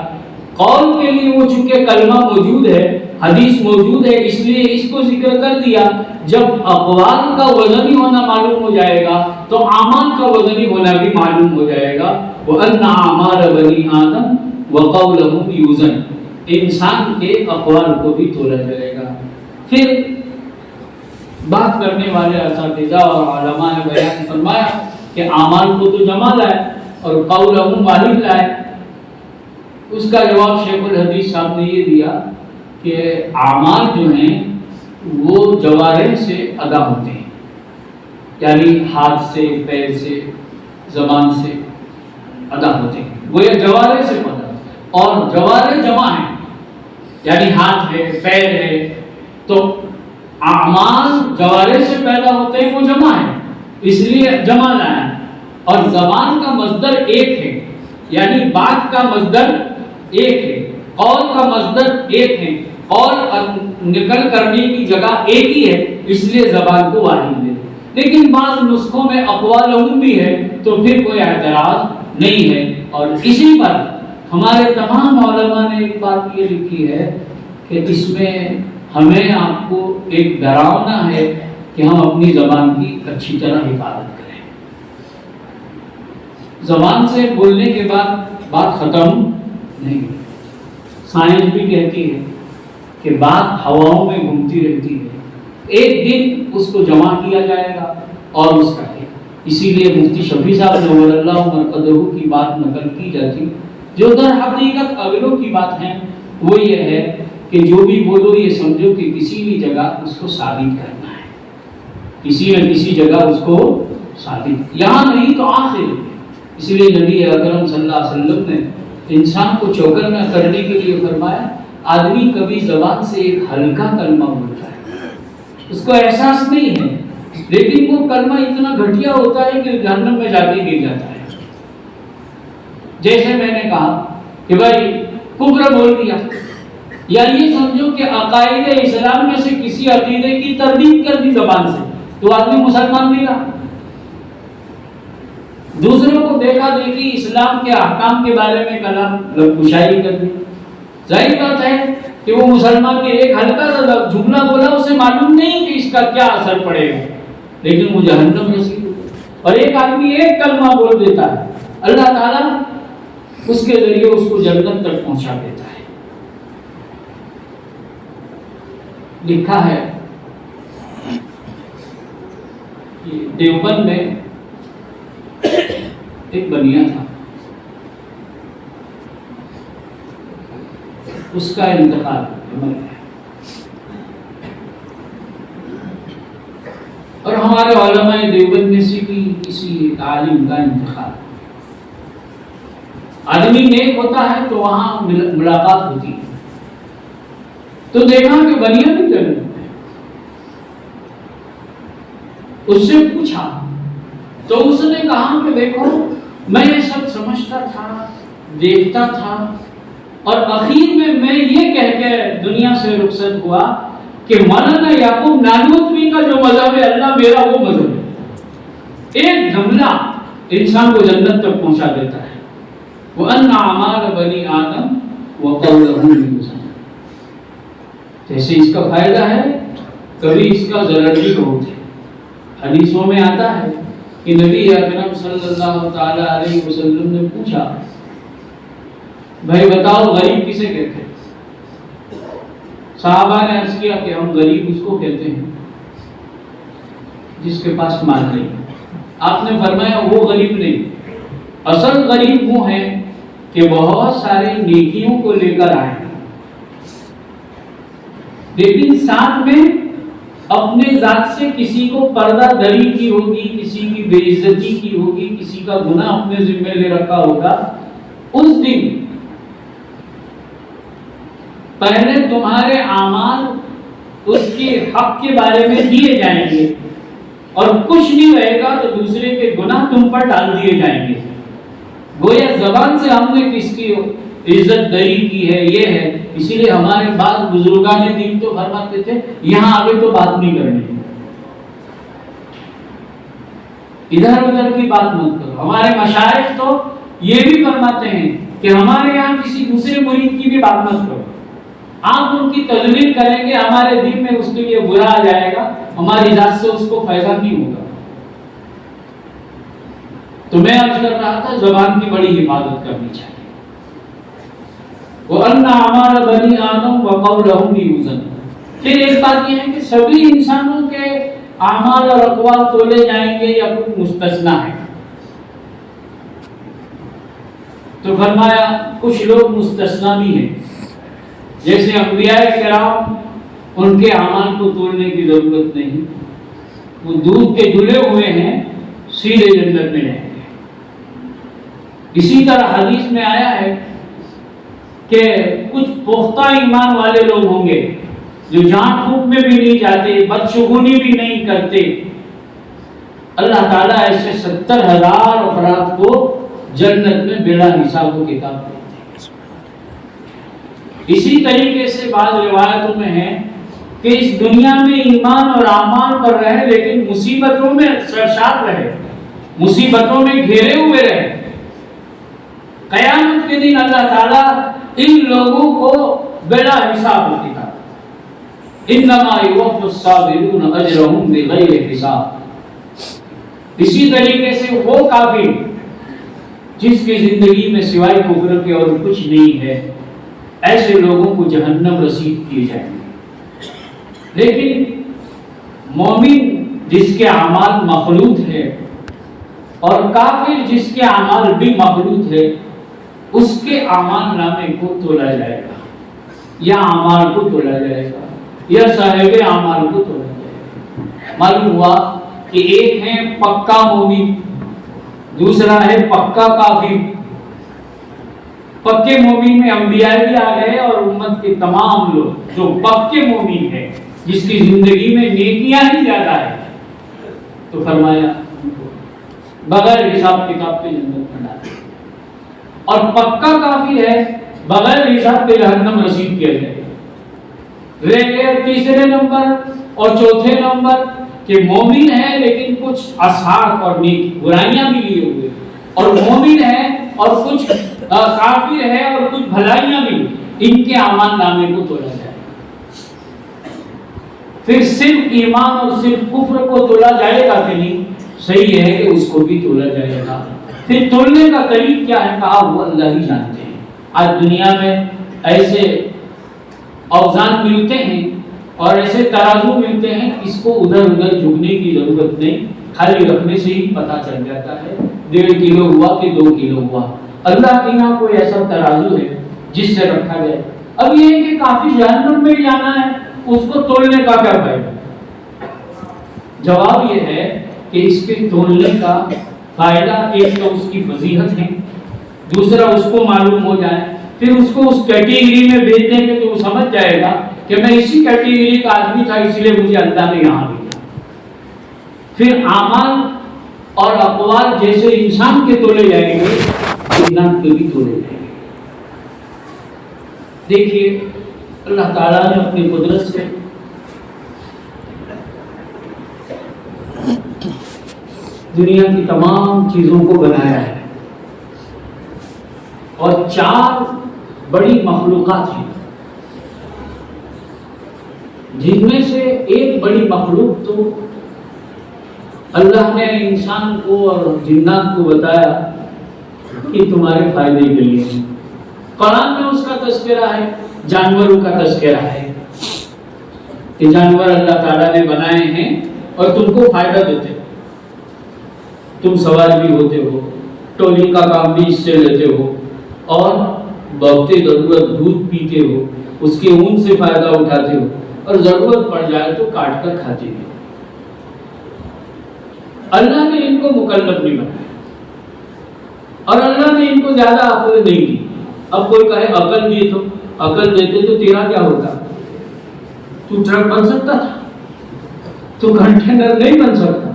قول کے لیے وہ چونکہ کلمہ موجود ہے، حدیث موجود ہے، اس لیے اس کو ذکر کر دیا۔ جب اقوال کا وزنی ہونا معلوم ہو جائے گا تو اعمال کا وزنی ہونا بھی معلوم ہو جائے گا۔ وَأَنَّ أَعْمَالَ بَنِي آدَمَ وَقَوْلَهُمْ يُوزَنُ، انسان کے اقوال کو بھی تولا جائے گا۔ پھر بات کرنے والے اساتذہ اور علماء نے بیان فرمایا کہ اعمال کو تو جمع لائے اور قولہم واحد لائے۔ اس کا جواب شیخ الحدیث صاحب نے یہ دیا کہ اعمال جو ہیں وہ جوارح سے ادا ہوتے ہیں، یعنی ہاتھ سے، پیر سے، زبان سے ادا ہوتے ہیں، وہ یہ جوارح سے ادا، اور جوارح جمع ہیں، یعنی ہاتھ ہے، پیر ہے، تو اعمال جوارح سے پیدا ہوتے ہیں، وہ جمع ہیں، اس لیے جمع لایا۔ اور زبان کا مصدر ایک ہے، یعنی بات کا مصدر ایک ہے، قول کا مصدر ایک ہے، قول نقل کرنے کی جگہ ایک ہی ہے، اس لیے زبان کو واحد ہے۔ لیکن بعض نسخوں میں اقوالہم بھی ہے، تو پھر کوئی اعتراض نہیں ہے۔ اور اسی پر ہمارے تمام علماء نے ایک بات یہ لکھی ہے کہ اس میں ہمیں آپ کو ایک ڈرانا ہے کہ ہم اپنی زبان کی اچھی طرح حفاظت کریں۔ زبان سے بولنے کے بعد بات ختم نہیں، سائنس بھی کہتی ہے کہ بات ہواؤں میں گھومتی رہتی ہے، ایک دن اس کو جمع کیا جائے گا اور اس کا ہے۔ اسی لیے مفتی شفیع صاحب نور اللہ مرقدہ کی بات نقل کی جاتی، جو در حقیقت اگلوں کی بات ہے، وہ یہ ہے کہ جو بھی بولو یہ سمجھو کہ کسی بھی جگہ اس کو ثابت کرنا ہے، کسی نہ کسی جگہ اس کو ثابت، یہاں نہیں تو آخر۔ اس لیے نبی اکرم صلی اللہ علیہ وسلم نے انسان کو چوکنا کرنے کے لیے فرمایا آدمی کبھی زبان سے ایک ہلکا کلمہ بولتا ہے، اس کو احساس نہیں ہے، لیکن وہ کلمہ اتنا گھٹیا ہوتا ہے کہ جہنم میں جا کے گر جاتا ہے۔ جیسے میں نے کہا کہ بھائی کفر بول دیا، یا یہ سمجھو کہ عقائد اسلام میں سے کسی عقیدے کی تردید کر دی زبان سے، تو آدمی مسلمان نہیں رہا۔ دوسروں کو دیکھا دیکھی اسلام کے احکام کے بارے میں کلام گشائی کر دی، ظاہر بات ہے کہ وہ مسلمان نے ایک ہلکا سا جملہ بولا، اسے معلوم نہیں کہ اس کا کیا اثر پڑے گا، لیکن وہ جہنم رسید۔ اور ایک آدمی ایک کلمہ بول دیتا ہے، اللہ تعالیٰ اس کے ذریعے اس کو جنت تک پہنچا دیتا ہے۔ لکھا ہے کہ دیوبند میں ایک بنیا تھا، اس کا انتقال اور ہمارے علماء دیوبند میں سے بھی کسی عالم کا انتقال۔ آدمی نیک ہوتا ہے تو وہاں ملاقات ہوتی ہے، تو دیکھا کہ بنیا بھی جنت ہے، اس سے پوچھا تو اس نے کہا کہ دیکھو میں یہ سب سمجھتا تھا، دیکھتا تھا، اور اخیر میں یہ کہہ کے دنیا سے رخصت ہوا کہ مولانا یعقوب نانوتوی کا جو مذہب ہے اللہ میرا وہ مذہب ہے۔ ایک جملہ انسان کو جنت تک پہنچا دیتا ہے، وَأَنَّ أَعْمَالَ بَنِي آدم وَقَوْلَهُمْ لِلْمُسَلِّمِ۔ جیسے اس کا فائدہ ہے، کبھی اس کا ضرر بھی بہت ہے۔ حدیثوں میں آتا ہے کہ نبی اکرم صلی اللہ تعالی علیہ وسلم نے پوچھا، بھائی بتاؤ غریب کسے کہتے ہیں؟ صحابہ نے عرض کیا کہ ہم غریب اس کو کہتے ہیں جس کے پاس مال نہیں۔ آپ نے فرمایا وہ غریب نہیں، اصل غریب وہ ہے کہ بہت سارے نیکیوں کو لے کر آئے لیکن ساتھ میں اپنے ذات سے کسی کو پردہ دری کی ہوگی، کسی کی بے عزتی کی ہوگی، کسی کا گناہ اپنے ذمہ لے رکھا ہوگا، اس دن پہلے تمہارے اعمال اس کے حق کے بارے میں دیے جائیں گے، اور کچھ نہیں رہے گا تو دوسرے کے گناہ تم پر ڈال دیے جائیں گے۔ گویا زبان سے ہم نے کس کی عزت دری کی ہے، یہ ہے۔ اسی لیے ہمارے بعض بزرگان دین تو فرماتے تھے یہاں آگے تو بات نہیں کرنی، ادھر ادھر کی بات مت کرو۔ ہمارے مشائخ تو یہ بھی فرماتے ہیں کہ ہمارے یہاں کسی دوسرے مرید کی بھی بات مت کرو، آپ ان کی تذلیل کریں گے، ہمارے دل میں اس کے لیے برا آ جائے گا، ہماری ذات سے اس کو فائدہ نہیں ہوگا۔ تو میں عرض کر رہا تھا زبان کی بڑی حفاظت کرنی چاہیے۔ وَأَنَّ أَعْمَالَ بَنِي آدَمَ وَقَوْلَهُمْ بِوَزْنٍ۔ پھر ایک بات یہ ہے کہ سبھی انسانوں کے اعمال اور اقوال تولے جائیں گے یا کوئی مستثنا ہے؟ تو فرمایا کچھ لوگ مستثنا بھی ہیں، جیسے انبیاء کرام، ان کے اعمال کو تولنے کی ضرورت نہیں، وہ دودھ کے دھلے ہوئے ہیں، سیدھے جنت میں جائیں گے۔ اسی طرح حدیث میں آیا ہے کہ کچھ پختہ ایمان والے لوگ ہوں گے جو جان پھوک میں بھی نہیں جاتے، بدشگونی بھی نہیں کرتے۔ اللہ تعالیٰ ایسے 70,000 افراد کو جنت میں بلا حساب و کتاب دیتے ہیں۔ اسی طریقے سے بعض روایتوں میں ہے کہ اس دنیا میں ایمان اور اعمال پر رہے لیکن مصیبتوں میں سرشار رہے، مصیبتوں میں گھیرے ہوئے رہے۔ قیامت کے دن اللہ تعالیٰ ان لوگوں کو بلا حساب و کتاب، انما یوفی الصابرون اجرهم بغیر حساب۔ اسی طریقے سے وہ کافر جس کی زندگی میں سوائے کفر کے اور کچھ نہیں ہے، ایسے لوگوں کو جہنم رسید کیے جائیں گے۔ لیکن مومن جس کے اعمال مخلوط ہے اور کافر جس کے اعمال بھی مخلوط ہے، اس کے اعمال نامے کو تولا جائے گا، یا اعمال کو تولا جائے گا، یا صاحب اعمال کو تولا جائے گا۔ معلوم ہوا کہ ایک ہے پکا مومن، دوسرا ہے پکا کافر۔ پکے مومن میں انبیاء بھی آ گئے اور امت کے تمام لوگ جو پکے مومن ہیں، جس کی زندگی میں نیکیاں ہی زیادہ ہیں، تو فرمایا بغیر حساب کتاب کے جنت میں ڈالے، اور پکا کافر ہے بغیر حساب کے جہنم رسید کیا جائے۔ رہ گئے تیسرے نمبر اور چوتھے نمبر کہ مومن ہے لیکن کچھ اسحاق اور نیک برائیاں بھی لیے ہوئے، اور مومن ہے اور کچھ کافر ہے اور کچھ بھلائیاں بھی، ان کے اعمال نامے کو تولا جائے۔ پھر صرف ایمان اور صرف کفر کو تولا جائے گا کہ نہیں؟ صحیح ہے کہ اس کو بھی تولا جائے گا۔ پھر تولنے کا طریق کیا ہے؟ کہا وہ اللہ ہی جانتے ہیں۔ آج دنیا میں ایسے اوزان ملتے ہیں اور ایسے ترازو ملتے ہیں، اس کو ادھر ادھر جھکنے کی ضرورت نہیں، خالی رکھنے سے ہی پتہ چل جاتا ہے 1.5 کلو ہوا کہ 2 کلو ہوا۔ اللہ کے یہاں کوئی ایسا ترازو ہے جس سے رکھا جائے؟ اب یہ ہے کہ کافی جہنم میں جانا ہے، اس کو تولنے کا کیا فائدہ؟ جواب یہ ہے کہ اس کے تولنے کا فائدہ ایک تو اس کی فضیلت ہے، دوسرا اس کو معلوم ہو جائے، پھر اس کو اس کیٹیگری میں بھیج دیں گے تو وہ سمجھ جائے گا کہ میں اسی کیٹیگری کا آدمی تھا، اس لیے مجھے اللہ نے یہاں بھیجا۔ پھر اعمال اور اقوال جیسے انسان کے تولے جائیں گے، جنات کے بھی تولے جائیں گے۔ دیکھیے اللہ تعالیٰ نے اپنی قدرت سے دنیا کی تمام چیزوں کو بنایا ہے، اور 4 بڑی مخلوقات ہیں، جن میں سے ایک بڑی مخلوق تو اللہ نے انسان کو اور جنات کو بتایا کہ تمہارے فائدے کے لیے۔ قرآن میں اس کا تذکرہ ہے، جانوروں کا تذکرہ ہے کہ جانور اللہ تعالیٰ نے بنائے ہیں اور تم کو فائدہ دیتے ہیں، تم سوار بھی ہوتے ہو، ٹولی کا کام بھی اس سے لیتے ہو، اور بہتے ضرورت دودھ پیتے ہو، اس کے اون سے فائدہ اٹھاتے ہو، اور ضرورت پڑ جائے تو کاٹ کر کھاتے ہو۔ اللہ نے ان کو مکلف نہیں بنایا، اور اللہ نے ان کو زیادہ عقل نہیں دی۔ اب کوئی کہے عقل دی تو عقل دیتے تو تیرا کیا ہوتا؟ تو ٹرک بن سکتا تھا، تو کنٹینر نہیں بن سکتا۔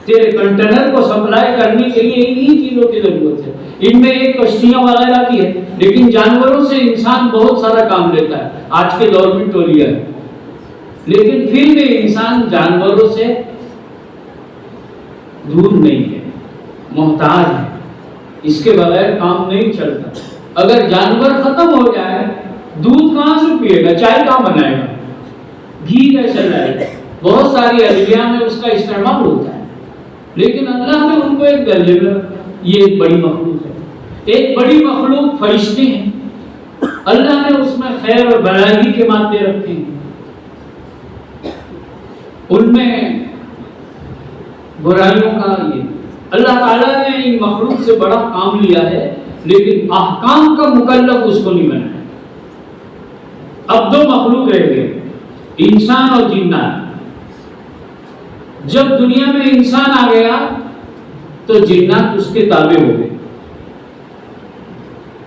تیرے کنٹینر کو سپلائی کرنے کے لیے انہی چیزوں کی ضرورت ہے۔ ان میں ایک کشتیاں وغیرہ کی ہے، لیکن جانوروں سے انسان بہت سارا کام لیتا ہے۔ آج کے دور میں ٹولیاں ہے، لیکن پھر بھی انسان جانوروں سے دور نہیں ہے، محتاج ہے، اس کے بغیر کام نہیں چلتا۔ اگر جانور ختم ہو جائے، دودھ کہاں سے پیے گا؟ چائے کہاں بنائے گا؟ گھی کیسے لائے گا؟ بہت ساری ادویہ میں اس کا استعمال ہوتا ہے، لیکن اللہ نے ان کو ایک درجے میں، یہ ایک بڑی مخلوق ہے۔ ایک بڑی مخلوق فرشتے ہیں، اللہ نے اس میں خیر اور بھلائی کے مادے رکھے ہیں، ان میں برائیوں کا یہ اللہ تعالیٰ نے ان مخلوق سے بڑا کام لیا ہے، لیکن احکام کا مکلف اس کو نہیں بنایا۔ اب 2 مخلوق رہ گئے، انسان اور جنات۔ جب دنیا میں انسان آ گیا تو جنات اس کے تابع ہو گئے۔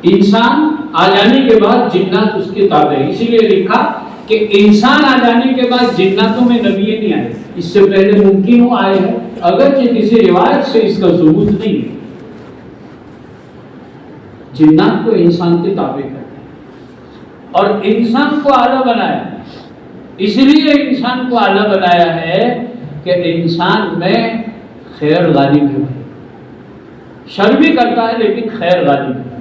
انسان آ جانے کے بعد جنات اس کے تابع ہیں، اسی لیے لکھا کہ انسان آ جانے کے بعد جناتوں میں نبی نہیں آئے، اس سے پہلے ممکن وہ آئے ہیں، اگرچہ کسی روایت سے اس کا ثبوت نہیں ہے۔ جنات کو انسان کے تابع کرتے ہیں، اور انسان کو اعلیٰ بنایا، اس لیے انسان کو اعلیٰ بنایا ہے کہ انسان میں خیر غالب ہے، شر بھی کرتا ہے لیکن خیر غالب ہے۔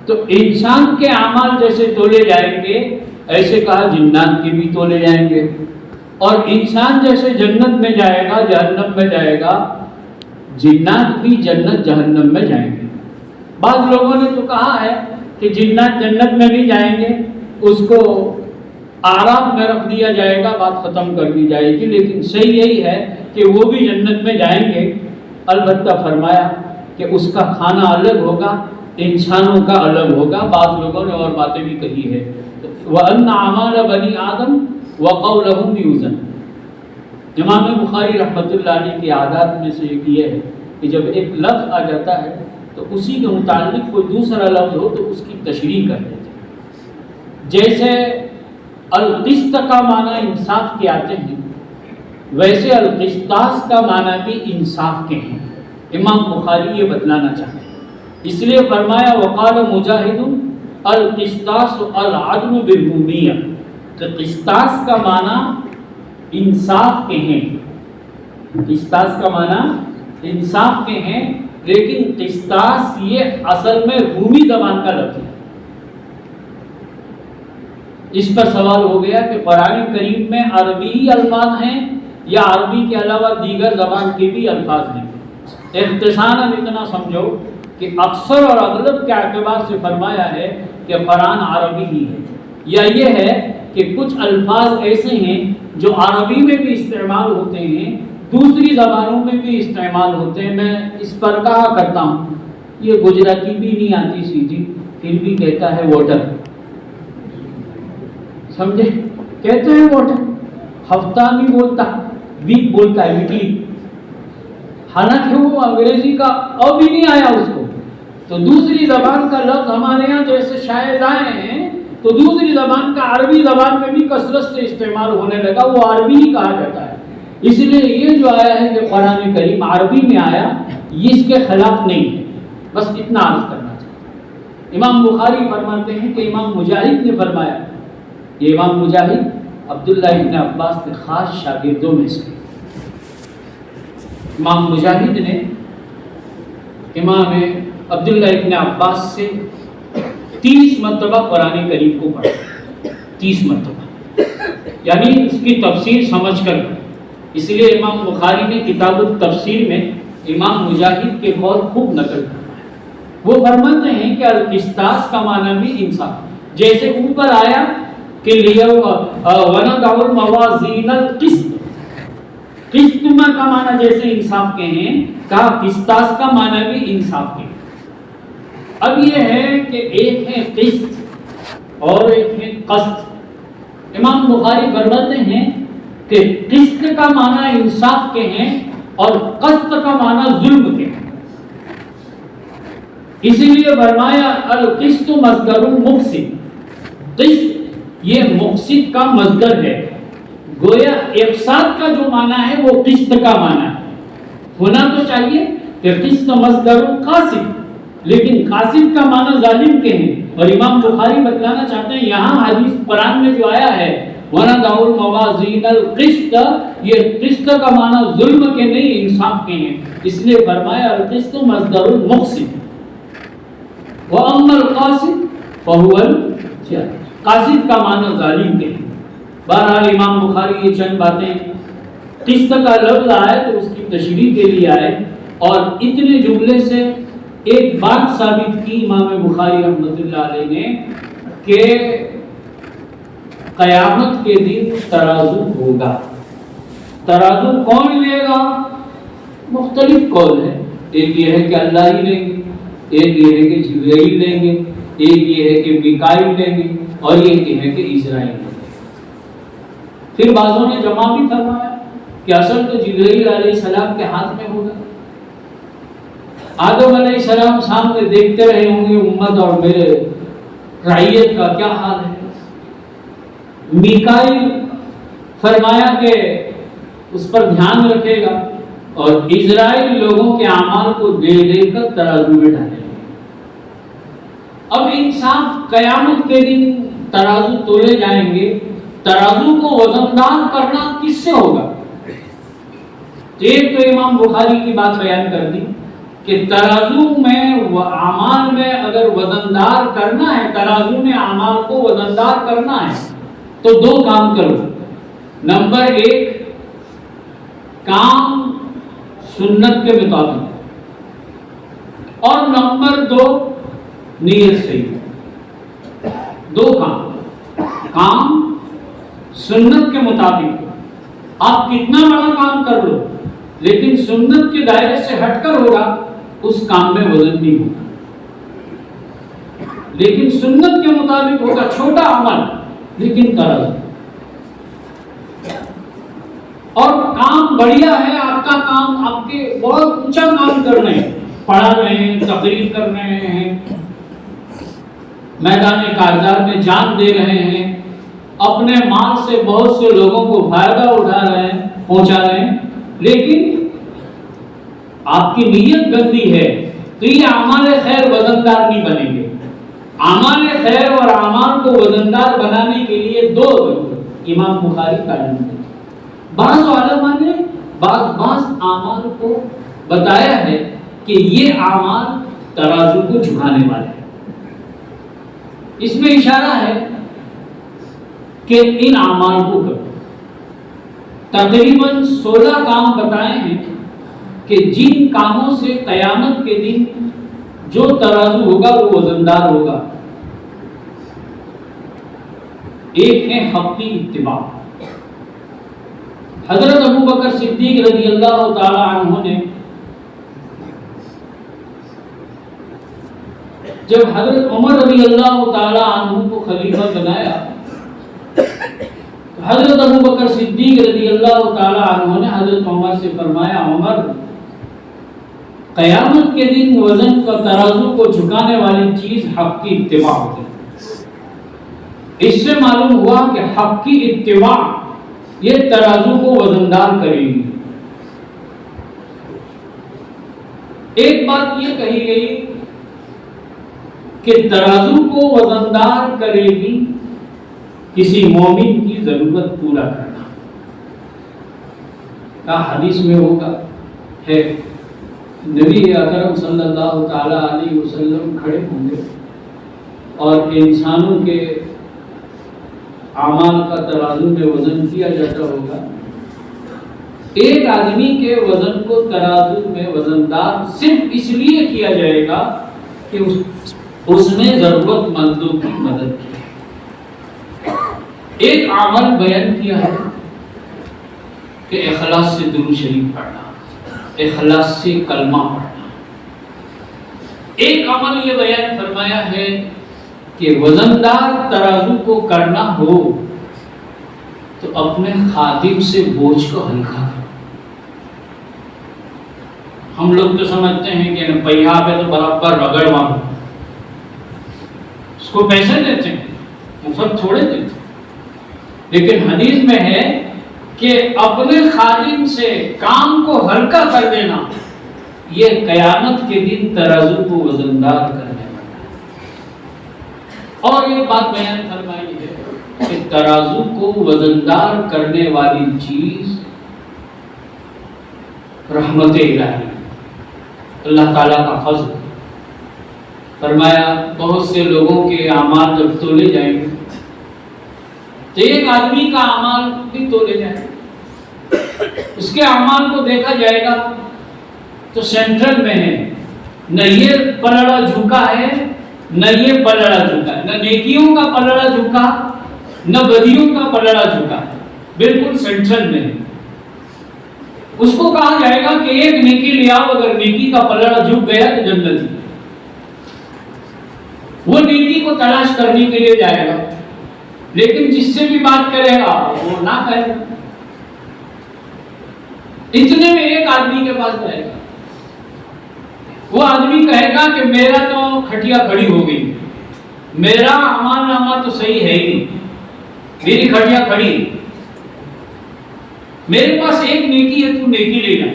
تو انسان کے اعمال جیسے تولے جائیں گے، ایسے کہا جنات کے بھی تولے جائیں گے، اور انسان جیسے جنت میں جائے گا، جہنم میں جائے گا، جنات بھی جنت جہنم میں جائیں گے۔ بعض لوگوں نے تو کہا ہے کہ جنات جنت میں بھی جائیں گے، اس کو آرام میں رکھ دیا جائے گا، بات ختم کر دی جائے گی، لیکن صحیح یہی ہے کہ وہ بھی جنت میں جائیں گے۔ البتہ فرمایا کہ اس کا کھانا الگ ہوگا، انسانوں کا الگ ہوگا۔ بعض لوگوں نے اور باتیں بھی کہی ہے، وَأَنَّ أَعْمَالَ بَنِي آدَمَ وَقَوْلَهُمْ بِوَزْنٍ۔ امام بخاری رحمۃ اللہ علیہ کی عادات میں سے ایک یہ ہے کہ جب ایک لفظ آ جاتا ہے تو اسی کے متعلق کوئی دوسرا لفظ ہو تو اس کی تشریح کر دیتے ہیں. جیسے القسط کا معنی انصاف کے آتے ہیں، ویسے القسطاس کا معنی بھی انصاف کے ہیں. امام بخاری یہ بتلانا چاہتے ہیں، اس لیے فرمایا وقال مجاہد القسطاس العدل بالرومیہ، کہ قسطاس کا معنی انصاف کے ہیں. قسطاس کا معنی انصاف کے ہیں، لیکن قسطاس یہ اصل میں رومی زبان کا لفظ ہے. اس پر سوال ہو گیا کہ قرآن کریم میں عربی الفاظ ہیں یا عربی کے علاوہ دیگر زبان کے بھی الفاظ ہیں. اختصاراً اتنا سمجھو کہ اکثر اور اغلب کے اعتبار سے فرمایا ہے کہ قرآن عربی ہی ہے، یا یہ ہے کہ کچھ الفاظ ایسے ہیں جو عربی میں بھی استعمال ہوتے ہیں، دوسری زبانوں میں بھی استعمال ہوتے ہیں. میں اس پر کہا کرتا ہوں، یہ گجراتی بھی نہیں آتی سیدھی، پھر بھی کہتا ہے واٹر. سمجھے؟ کہتے ہیں واٹر. ہفتہ نہیں بولتا، ویک بولتا ہے، ویکلی. حالانکہ وہ انگریزی کا اب بھی نہیں آیا اس کو. تو دوسری زبان کا لفظ ہمارے ہاں جیسے شاید آئے ہیں، تو دوسری زبان کا عربی زبان میں بھی کثرت سے استعمال ہونے لگا، وہ عربی ہی کہا جاتا ہے. اس لیے یہ جو آیا ہے کہ قرآن کریم عربی میں آیا، یہ اس کے خلاف نہیں ہے. بس اتنا عرض کرنا چاہتا. امام بخاری فرماتے ہیں کہ امام مجاہد نے فرمایا، یہ امام مجاہد عبداللہ ابن عباس کے خاص شاگردوں میں سے. امام مجاہد نے امام عبداللہ ابن عباس سے 30 مرتبہ قرآن کریم کو پڑھا. 30 مرتبہ، یعنی اس کی تفسیر سمجھ کر. اس لیے امام بخاری نے کتاب التفسیر میں امام مجاہد کے قول خوب نقل کرنا ہے. وہ فرماتے ہیں کہ القسطاس کا معنی بھی انصاف، جیسے اوپر آیا کہ وَنَضَعُ الْمَوَازِينَ الْقِسْطَ، قسط کا معنی جیسے انصاف کے ہیں، کہا قسطاس کا معنی بھی انصاف کے. اب یہ ہے کہ ایک ہے قسط اور ایک ہے قسط. امام بخاری فرماتے ہیں کہ قسط کا معنی انصاف کے ہیں اور قسط کا معنی ظلم کے ہیں. اسی لیے فرمایا القسط مصدر مقسط، قسط یہ مقسط کا مصدر ہے. گویا اقساط کا جو معنی ہے وہ قسط کا معنی ہے. ہونا تو چاہیے کہ قسط مصدر قاسط، لیکن قاسط کا معنی ظالم کے ہیں. اور امام بخاری بتلانا چاہتے ہیں یہاں حدیث قرآن میں جو آیا ہے وَنَضَعُ الْمَوَازِينَ الْقِسْطَ، یہ قسط کا معنی ظلم کے نہیں انصاف کے ہیں. اس لیے فرمایا القسط مصدر المقسط وَأَمَّا الْقَاسِطُ فَهُوَ الْجَائِرُ، قاسط کا معنی ظالم کے ہیں. بہرحال امام بخاری یہ چند باتیں قسط کا لفظ آئے تو اس کی تشریح کے لیے آئے، اور اتنے جملے سے ایک بات ثابت کی امام بخاری رحمۃ اللہ علیہ نے کہ قیامت کے دن ترازو ہوگا. ترازو کون لے گا؟ مختلف قول ہے. ایک یہ ہے کہ اللہ ہی لیں گے، ایک یہ ہے کہ جبرائیل لیں گے، ایک یہ ہے کہ میکائیل لیں گے، اور ایک یہ ہے کہ اسرائیل لیں گے. پھر بعضوں نے جمع بھی فرمایا کہ اصل تو جبرائیل علیہ السلام کے ہاتھ میں ہوگا. آدم علیہ السلام سامنے دیکھتے رہے ہوں گے امت اور میرے رعیت کا کیا حال ہے. میکائیل فرمایا کہ اس پر دھیان رکھے گا، اور اسرائیل لوگوں کے اعمال کو دے دے کر ترازو میں ڈالے گا. اب انصاف قیامت کے دن ترازو تولے جائیں گے، ترازو کو وزندار کرنا کس سے ہوگا؟ ایک تو امام بخاری کی بات بیان کر دی کہ ترازو میں اعمال میں اگر وزندار کرنا ہے، ترازو میں اعمال کو وزندار کرنا ہے تو دو کام کرو. نمبر 1 کام سنت کے مطابق، اور نمبر 2 نیت صحیح. دو کام سنت کے مطابق. آپ کتنا بڑا کام کر لو لیکن سنت کے دائرے سے ہٹ کر ہوگا، اس کام میں وزن نہیں ہوگا. لیکن سنت کے مطابق ہوگا، چھوٹا عمل لیکن ترازو. اور کام بڑھیا ہے، آپ کا کام آپ کے بہت اونچا کام کرنا ہے، پڑھا رہے ہیں، تقریر کر رہے ہیں، میدان کارزار میں جان دے رہے ہیں، اپنے مال سے بہت سے لوگوں کو فائدہ اٹھا رہے ہیں، پہنچا رہے ہیں، لیکن آپ کی نیت گندی ہے تو یہ اعمال خیر وزندار نہیں بنیں گے۔ اعمال خیر اور اعمال کو وزندار بنانے کے لیے دو امام بخاری تعلیم دیتے۔ بعض علماء نے بعض اعمال کو بتایا ہے کہ یہ اعمال ترازو کو جھکانے والے ہیں۔ اس میں اشارہ ہے کہ ان اعمال کو کرو۔ تقریباً 16 کام بتائے ہیں کہ جن کاموں سے قیامت کے دن جو ترازو ہوگا وہ وزندار ہوگا۔ ایک ہے حق کی اتباع۔ حضرت ابوبکر صدیق رضی اللہ تعالی عنہ نے جب حضرت عمر رضی اللہ تعالی عنہ کو خلیفہ بنایا، حضرت ابوبکر صدیق رضی اللہ تعالی عنہ نے حضرت عمر سے فرمایا، عمر، قیامت کے دن وزن کا ترازو کو جھکانے والی چیز حق کی اتباع ہوتی ہے۔ اس سے معلوم ہوا کہ حق کی اتباع یہ ترازو کو وزندار کرے گی۔ ایک بات یہ کہی گئی کہ ترازو کو وزندار کرے گی کسی مومن کی ضرورت پورا کرنا۔ کا حدیث میں ہوگا ہے نبی اکرم صلی اللہ تعالی علیہ وسلم کھڑے ہوں گے اور انسانوں کے اعمال کا ترازو میں وزن کیا جاتا ہوگا۔ ایک آدمی کے وزن کو ترازو میں وزندار صرف اس لیے کیا جائے گا کہ اس نے ضرورت مندوں کی مدد کی۔ ایک عمل بیان کیا ہے کہ اخلاص سے درود شریف پڑھنا، اخلاص سے کلمہ پڑھنا۔ ایک عمل یہ بیان فرمایا ہے کہ وزندار ترازو کو کرنا ہو تو اپنے خادم سے بوجھ کو ہلکا کرو۔ ہم لوگ تو سمجھتے ہیں کہ پہیا پہ تو برابر رگڑ مارو، اس کو پیسے دیتے ہیں، مفت تھوڑے دیتے ہیں، لیکن حدیث میں ہے کہ اپنے خادم سے کام کو ہلکا کر دینا یہ قیامت کے دن ترازو کو وزندار کرنے والا ہے۔ اور یہ بات بیان فرمائی ہے کہ ترازو کو وزندار کرنے والی چیز رحمت الہی، اللہ تعالیٰ کا فضل۔ فرمایا بہت سے لوگوں کے اعمال جب تولے جائیں گے تو ایک آدمی کا اعمال بھی تولے جائیں گے، اس کے اعمال کو دیکھا جائے گا تو سینٹرل میں ہے، نہ یہ پلڑا جھکا ہے نہ یہ پلڑا جھکا ہے، نہ نیکیوں کا پلڑا جھکا نہ بدیوں کا پلڑا جھکا ہے، بالکل سینٹرل میں ہے۔ اس کو کہا جائے گا کہ ایک نیکی لے آؤ، اگر نیکی کا پلڑا جھک گیا تو جنت۔ وہ نیکی کو تلاش کرنے کے لیے جائے گا، لیکن جس سے بھی بات کرے گا وہ نہ کہے گا۔ اتنے میں ایک آدمی کے پاس جائے گا، وہ آدمی کہے گا کہ میرا تو کھٹیا کھڑی ہو گئی، میرا اعمال نامہ تو صحیح ہے ہی نہیں، میری کھٹیا کھڑی، میرے پاس ایک نیکی ہے، تو نیکی لے جا،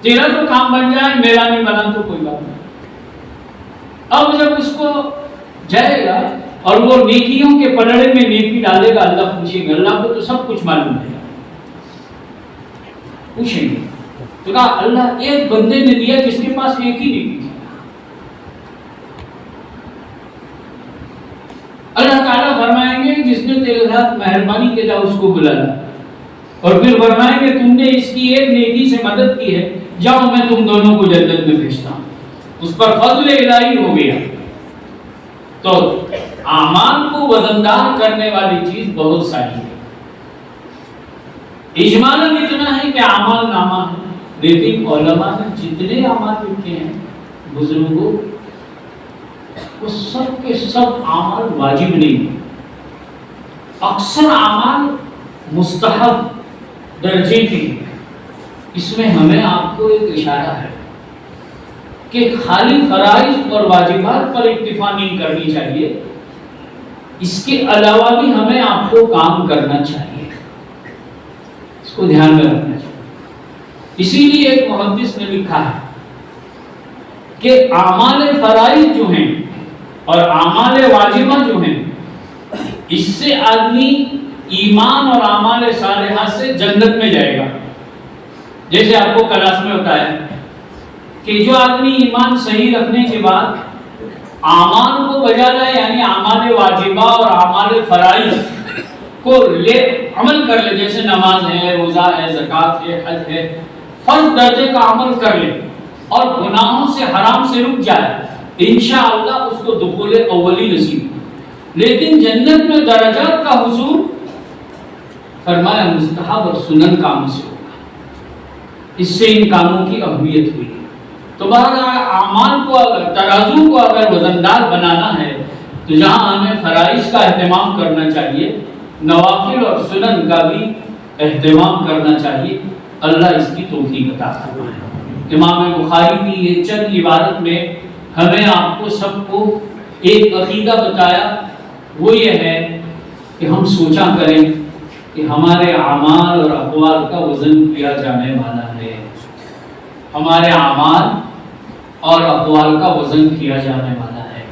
تیرا تو کام بن جائے، میرا نہیں بنا تو کوئی بات نہیں۔ اب جب اس کو جائے گا اور وہ نیکیوں کے پلڑے میں نیکی ڈالے گا، اللہ پوچھیں گے، اللہ کو تو سب کچھ معلوم ہے، پوچھیں گے تو کہا اللہ ایک بندے نے دیا جس کے پاس ایک ہی نیکی تھی۔ اللہ تعالیٰ فرمائیں گے جس نے تیرے ساتھ مہربانی کے جا اس کو بلانا، اور پھر فرمائیں گے تم نے اس کی ایک نیکی سے مدد کی ہے، جاؤ میں تم دونوں کو جنت میں بھیجتا ہوں۔ اس پر فضل الہی ہو گیا۔ تو اعمال کو وزندار کرنے والی چیز بہت ساری ہے۔ اجمالاً اتنا ہے کہ اعمال نامہ ہے، لیکن علماء نے جتنے اعمال لکھے ہیں بزرگوں، وہ سب کے سب اعمال واجب نہیں، اکثر اعمال مستحب درجے کی۔ اس میں ہمیں آپ کو ایک اشارہ ہے کہ خالی فرائض اور واجبات پر اکتفا نہیں کرنی چاہیے، اس کے علاوہ بھی ہمیں آپ کو کام کرنا چاہیے، اس کو دھیان میں رکھنا چاہیے۔ اسی لیے ایک محدث نے لکھا ہے کہ اعمال فرائض جو ہیں اور اعمال واجبہ جو ہیں، اس سے آدمی ایمان اور اعمال صالحہ سے جنت میں جائے گا۔ جیسے آپ کو کلاس میں ہوتا ہے کہ جو آدمی ایمان صحیح رکھنے کے بعد اعمال کو بجا لائے، یعنی اعمال واجبہ اور اعمال فرائض کو لے عمل کر لے، جیسے نماز ہے، روزہ ہے، زکوٰۃ ہے، حج ہے، فرض درجے کا عمل کر لے اور گناہوں سے حرام سے رک جائے، انشاءاللہ اس کو دخول اولی نصیب۔ لیکن جنت میں درجات کا حصول فرمایا مستحب اور سنن کاموں سے ہوگا، اس سے ان کاموں کی اہمیت ہوئی۔ تو بہرحال اعمال کو ترازو کو اگر وزندار بنانا ہے تو جہاں ہمیں فرائض کا اہتمام کرنا چاہیے، نوافل اور سنن کا بھی اہتمام کرنا چاہیے۔ اللہ اس کی توفیق عطا فرمائے۔ امام بخاری کی یہ چند عبارت میں ہمیں آپ کو سب کو ایک عقیدہ بتایا، وہ یہ ہے کہ ہم سوچا کریں کہ ہمارے اعمال اور اقوال کا وزن کیا جانے والا ہے، ہمارے اعمال اور اقوال کا وزن کیا جانے والا ہے۔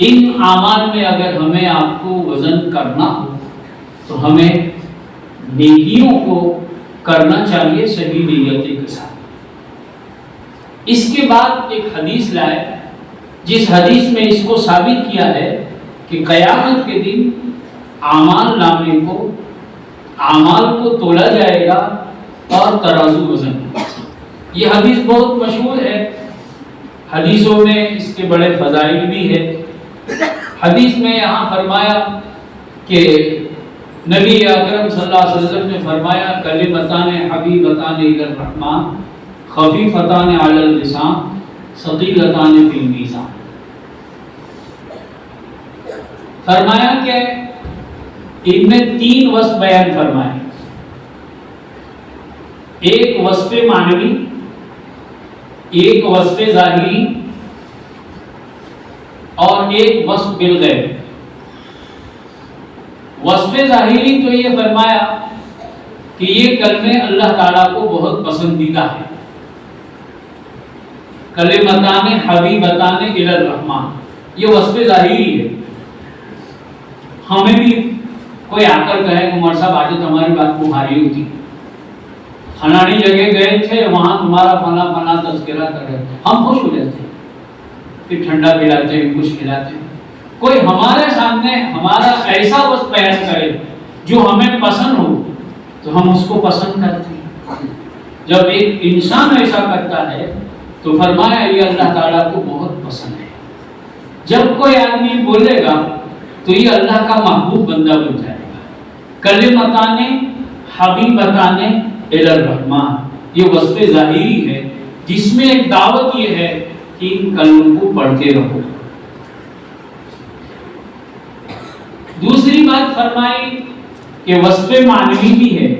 ان اعمال میں اگر ہمیں آپ کو وزن کرنا ہو تو ہمیں نیکیوں کو کرنا چاہیے صحیح نیت کے ساتھ۔ اس کے بعد ایک حدیث لائے جس حدیث میں اس کو ثابت کیا ہے کہ قیامت کے دن اعمال نامے کو، اعمال کو تولا جائے گا اور ترازو وزن۔ یہ حدیث بہت مشہور ہے، حدیثوں میں اس کے بڑے فضائل بھی ہے۔ حدیث میں یہاں فرمایا کہ نبی اکرم صلی اللہ علیہ وسلم نے فرمایا کلمتان حبیبتان الی الرحمن خفیفتان علی اللسان ثقیلتان فی المیزان۔ فرمایا کہ ان میں تین وصف بیان فرمائے، ایک وصف معنوی، ایک وصف ظاہری اور ایک وصف بالغیب۔ وصف ظاہری تو یہ فرمایا کہ یہ کلمے اللہ تعالیٰ کو بہت پسندیدہ ہے، کلمتان حبیبتان الی الرحمن، یہ وصف ظاہری ہے۔ ہمیں بھی کوئی آ کر کہے عمر صاحب آج تمہاری بات بھاری ہوتی، فلانی جگہ گئے تھے وہاں تمہارا فلاں فلاں تذکرہ کر رہے، ہم خوش ہو جاتے ہیں، پھر ٹھنڈا پلاتے ہیں، کچھ کھلاتے ہیں۔ کوئی ہمارے سامنے ہمارا ایسا وصف بیان کرے جو ہمیں پسند ہو تو ہم اس کو پسند کرتے ہیں۔ جب ایک انسان ایسا کرتا ہے تو فرمایا یہ اللہ تعالیٰ کو بہت پسند ہے۔ جب کوئی آدمی بولے گا تو یہ اللہ کا محبوب بندہ بن جائے گا۔ کلمتان حبیبتان الی الرحمن، یہ وصف ظاہری ہے جس میں ایک دعوت یہ ہے کہ ان کلموں کو پڑھتے رہو۔ دوسری بات فرمائی کہ وصف معنوی بھی ہے،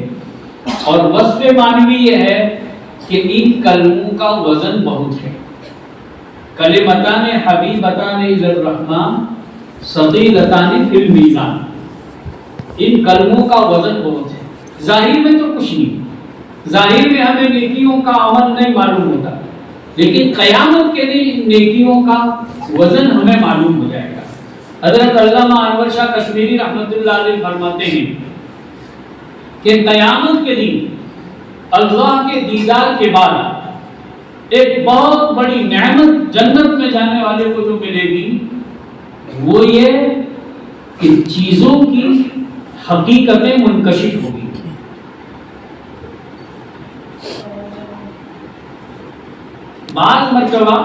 اور وصف معنوی یہ ہے کہ ان کلموں کا وزن بہت ہے۔ کلمتان حبیبتان الی الرحمن ثقیلتان فی المیزان، ان کلموں کا وزن بہت ہے۔ ظاہر میں تو کچھ نہیں، ظاہر میں ہمیں نیکیوں کا عمل نہیں معلوم ہوتا، لیکن قیامت کے دن نیکیوں کا وزن ہمیں معلوم ہو جائے گا۔ حضرت علامہ انور شاہ کشمیری رحمۃ اللہ علیہ فرماتے ہیں کہ قیامت کے دن اللہ کے دیدار کے بعد ایک بہت بڑی نعمت جنت میں جانے والے کو جو ملے گی وہ یہ کہ چیزوں کی حقیقتیں منکشف ہوگی۔ بعض مرتبہ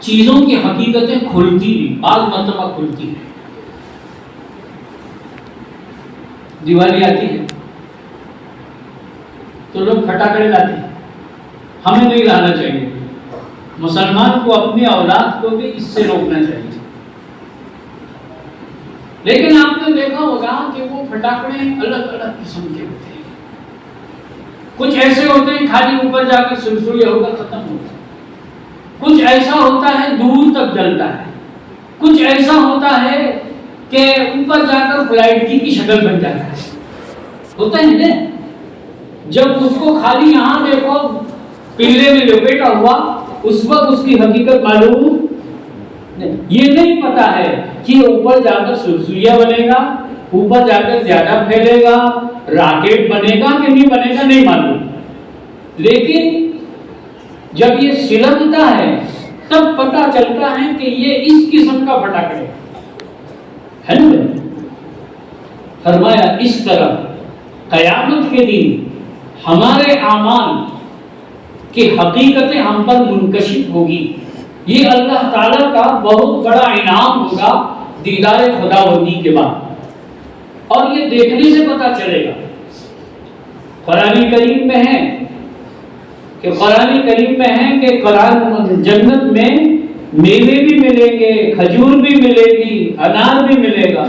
چیزوں کی حقیقتیں کھلتی نہیں، بعض مرتبہ کھلتی ہیں۔ دیوالی آتی ہے تو لوگ پھٹاکے لاتے ہیں، ہمیں نہیں لانا چاہیے۔ مسلمان کو اپنی اولاد کو بھی اس سے روکنا چاہیے۔ لیکن آپ نے دیکھا ہوگا کہ وہ پھٹاکے الگ الگ قسم کے ہوتے ہیں، کچھ ایسے ہوتے ہیں خالی اوپر جا کے سلسلے ہو کر ختم ہوتا ہے، کچھ ایسا ہوتا ہے دور تک جلتا ہے، کچھ ایسا ہوتا ہے کہ اوپر جا کر فلائٹ کی شکل بن جاتا ہے، ہوتا ہے نا؟ جب اس کو خالی یہاں دیکھو پلے میں لپیٹا ہوا، اس وقت اس کی حقیقت معلوم نہیں، یہ نہیں پتا ہے کہ اوپر جا کر سرسویا بنے گا، اوپر جا کر زیادہ پھیلے گا، راکٹ بنے گا کہ نہیں بنے گا نہیں معلوم، لیکن جب یہ سلگتا ہے تب پتا چلتا ہے کہ یہ اس قسم کا پٹاخہ ہے نا؟ فرمایا اس طرح قیامت کے دن ہمارے اعمال کی حقیقتیں ہم پر منکشف ہوگی، یہ اللہ تعالیٰ کا بہت بڑا انعام ہوگا دیدار خداوندی کے بعد، اور یہ دیکھنے سے پتا چلے گا۔ قرآن کریم میں ہے کہ جنت میں میوے بھی ملیں گے، کھجور بھی ملے گی، انار بھی ملے گا،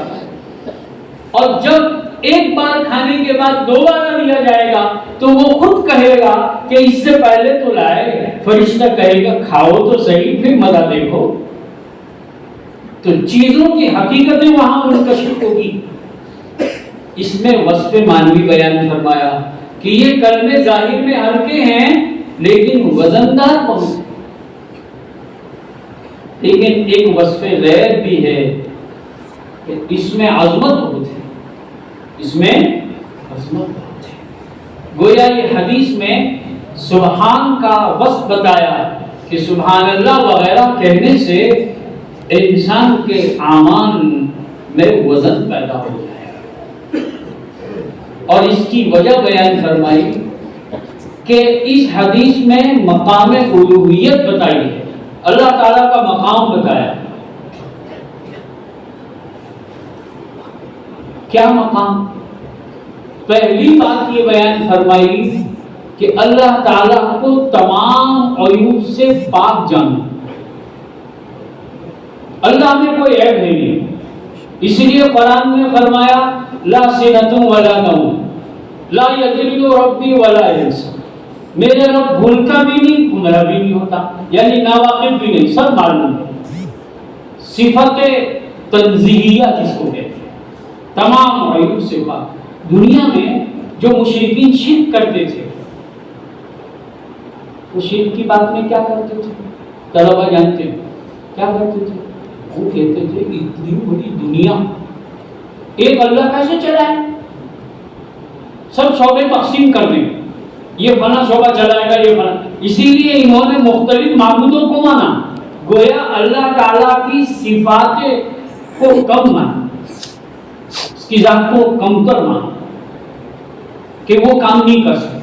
اور جب ایک بار کھانے کے بعد دوبارہ دیا جائے گا تو وہ خود کہے گا کہ اس سے پہلے تو لائے، فرشتہ کہے گا کھاؤ تو صحیح پھر مزہ دیکھو۔ تو چیزوں کی حقیقتیں وہاں منکشف ہوگی۔ اس میں وصف معنوی بیان فرمایا کہ یہ کلمے ظاہر میں ہلکے ہیں لیکن وزندار بہت ہے، لیکن ایک وصف غیب بھی ہے کہ اس میں عظمت بہت ہے، اس میں عظمت بہت ہے۔ گویا یہ حدیث میں سبحان کا وصف بتایا کہ سبحان اللہ وغیرہ کہنے سے انسان کے اعمال میں وزن پیدا ہو جائے، اور اس کی وجہ بیان فرمائی کہ اس حدیث میں مقام الوہیت بتائی ہے، اللہ تعالیٰ کا مقام بتایا۔ کیا مقام؟ پہلی بات یہ بیان فرمائی کہ اللہ تعالیٰ کو تمام عیوب سے پاک جانا، اللہ میں کوئی عیب نہیں، اس لیے قرآن میں فرمایا لا سنۃ ولا نوم لا یضل ربی ولا ینسیٰ، میرے رب بھولتا بھی نہیں گمراہ بھی نہیں ہوتا، یعنی ناواقف بھی نہیں، سب معلوم ہے۔ صفت تنزیہیہ جس کو کہتے ہیں، تمام عیوب سے پاک۔ دنیا میں جو مشرکین شرک کرتے تھے، وہ شرک کی بات میں کیا کرتے تھے؟ طلبہ جانتے ہیں کیا کرتے تھے؟ وہ کہتے تھے اتنی بڑی دنیا ایک اللہ کیسے چلائے؟ سب شعبے تقسیم کر دیں، یہ فلاں شعبہ چلائے گا، یہ فلاں، اسی لیے انہوں نے مختلف معبودوں کو مانا، گویا اللہ تعالیٰ کی صفات کو کم مانا، اس کی ذات کو کمتر مانا کہ وہ کام نہیں کر سکتے۔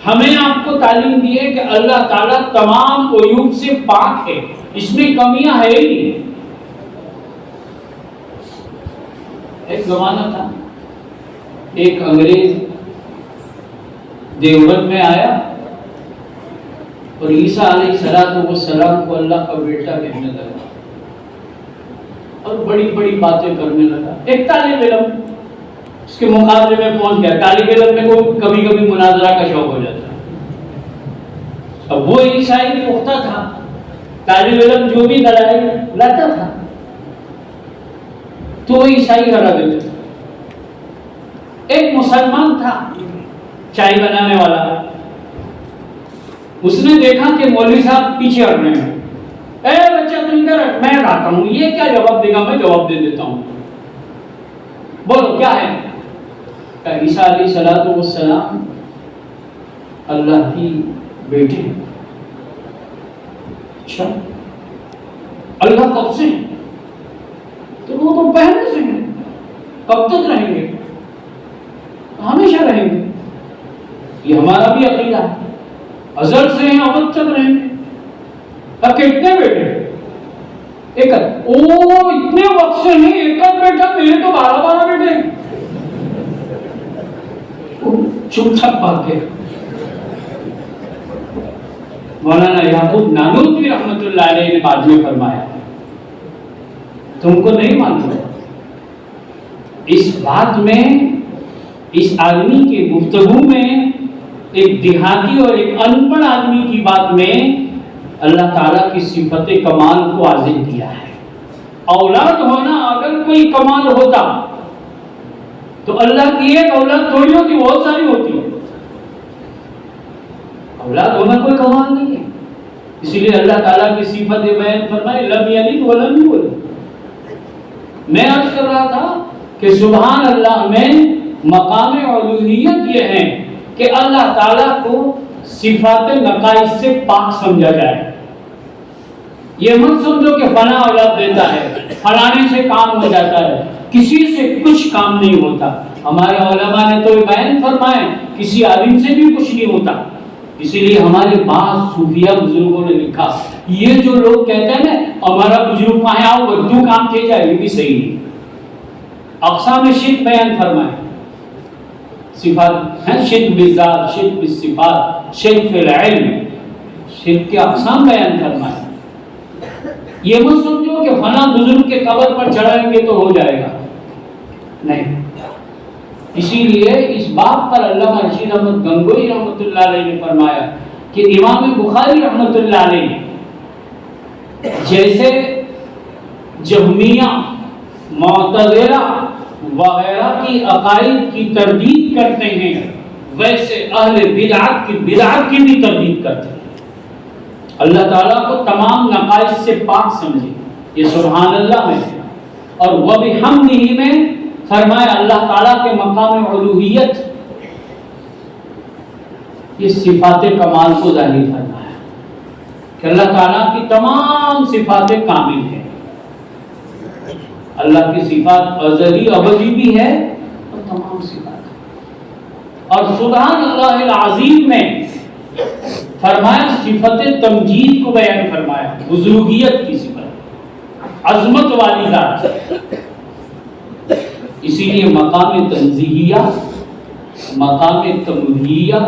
ہمیں آپ کو تعلیم دی ہے کہ اللہ تعالیٰ تمام عیوب سے پاک ہے، اس میں کمیاں ہے ہی نہیں۔ ایک زمانہ تھا، ایک انگریز دیوبند میں آیا اور عیسیٰ علیہ السلام کو اللہ کا بیٹا کہنے لگا اور بڑی بڑی باتیں کرنے لگا۔ ایک طالب علم اس کے مقابلے میں پہنچ گیا۔ طالب علم میں کو کبھی کبھی مناظرہ کا شوق ہو جاتا ہے۔ اب وہ عیسائی پختہ تھا، طالب علم جو بھی دلائل لاتا تھا تو وہ عیسائی ہرا دیتے تھے۔ ایک مسلمان تھا چائے بنانے والا، اس نے دیکھا کہ مولوی صاحب پیچھے ہٹ رہے ہیں، اے بچہ تم ادھر ہٹ، میں ہٹاتا ہوں، یہ کیا جواب دے گا؟ میں جواب دے دیتا ہوں، بولو کیا ہے؟ کہ عیسیٰ علیہ السلام اللہ کی بیٹے ہیں۔ اچھا اللہ کب سے ہیں؟ تو وہ تو پہلے سے ہیں، کب تک رہیں گے؟ ہمیشہ رہیں گے، یہ ہمارا بھی عقیدہ ہے، ازل سے ہیں ابد تک رہیں گے۔ اب کتنے بیٹے؟ ایک، او اتنے وقت سے ہیں ایک بیٹا، میرے تو 12 بیٹے ہیں۔ چپ چاپ بات ہے۔ مولانا یعقوب نانوتوی رحمۃ اللہ علیہ نے بعد میں فرمایا تم کو نہیں معلوم، اس بات میں، اس آدمی کے گفتگو میں، ایک دیہاتی اور ایک ان پڑھ آدمی کی بات میں اللہ تعالیٰ کی صفت کمال کو واضح کیا ہے۔ اولاد ہونا اگر کوئی کمال ہوتا تو اللہ کی ایک اولاد تھوڑی ہوتی، بہت ساری ہوتی ہے۔ اولاد ہونا کوئی کمال نہیں ہے، اسی لیے اللہ تعالیٰ کی صفت بیان فرمائے لم یلد ولم یولد۔ میں عرض کر رہا تھا کہ سبحان اللہ میں مقام الوہیت یہ ہے کہ اللہ تعالیٰ کو صفات نقائص سے پاک سمجھا جائے۔ یہ مت سمجھو کہ فلاں اولاد دیتا ہے، فلانے سے کام ہو جاتا ہے، کسی سے کچھ کام نہیں ہوتا۔ ہمارے علماء نے تو بیان فرمائے کسی عالم سے بھی کچھ نہیں ہوتا۔ اسی لیے ہمارے بعض صوفیہ بزرگوں نے لکھا، یہ جو لوگ کہتے ہیں نا ہمارا بزرگ کہاں آؤ بدو کام کیے جائے، یہ بھی صحیح نہیں۔ اقسام شرک بیان فرمائے، صفات ہیں شرک بالذات، شرک بالصفات، شرک فی العلم، شرک کے اقسام بیان فرمائے۔ یہ مت سمجھو کہ فلاں بزرگ کے قبر پر چڑھائیں گے تو ہو جائے گا، نہیں۔ اسی لیے اس بات پر علامہ رشید احمد گنگوئی رحمۃ اللہ علیہ نے فرمایا کہ امام بخاری رحمۃ اللہ علیہ جیسے جہمیہ، معتزلہ وغیرہ کی عقائد کی تردید کرتے ہیں، ویسے اہل بدعت کی بھی تردید کرتے ہیں۔ اللہ تعالیٰ کو تمام نقائص سے پاک سمجھے، یہ سبحان اللہ میں ہے۔ اور وَبِحَمْدِهِ میں فرمایا اللہ تعالیٰ کے مقام الوہیت، یہ صفات کمال کو ظاہر فرمایا کہ اللہ تعالیٰ کی تمام صفات کامل ہیں۔ اللہ کی صفات ازلی ابدی بھی ہے اور تمام صفات۔ اور سبحان اللہ العظیم میں فرمایا صفت تمجید کو بیان فرمایا، بزرگیت کی صفت، عظمت والی ذات۔ اسی لیے مقام تنزیہیہ، مقام تمہیدیہ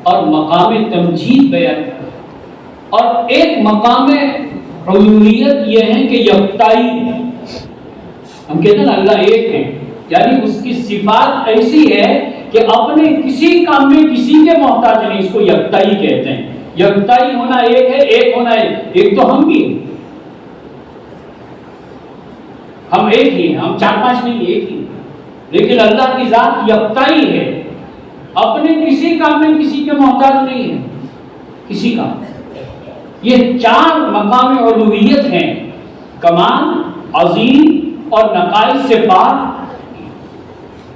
اور مقام تمجید بیان کرا۔ اور ایک مقام الوہیت یہ ہے کہ یکتائی، ہم کہتے ہیں نا اللہ ایک ہے، یعنی اس کی صفات ایسی ہے کہ اپنے کسی کام میں کسی کے محتاج نہیں، اس کو یکتائی کہتے ہیں۔ یکتائی ہونا ایک ہے، ایک ہونا ایک تو ہم بھی ہیں، ہم ایک ہی ہیں، ہم چار پانچ نہیں، ایک ہی، لیکن اللہ کی ذات یکتائی ہے، اپنے کسی کام میں کسی کے محتاج نہیں ہے، کسی کا۔ یہ چار مقام الوہیت ہیں، کمال، عظیم اور نقائص سے پاک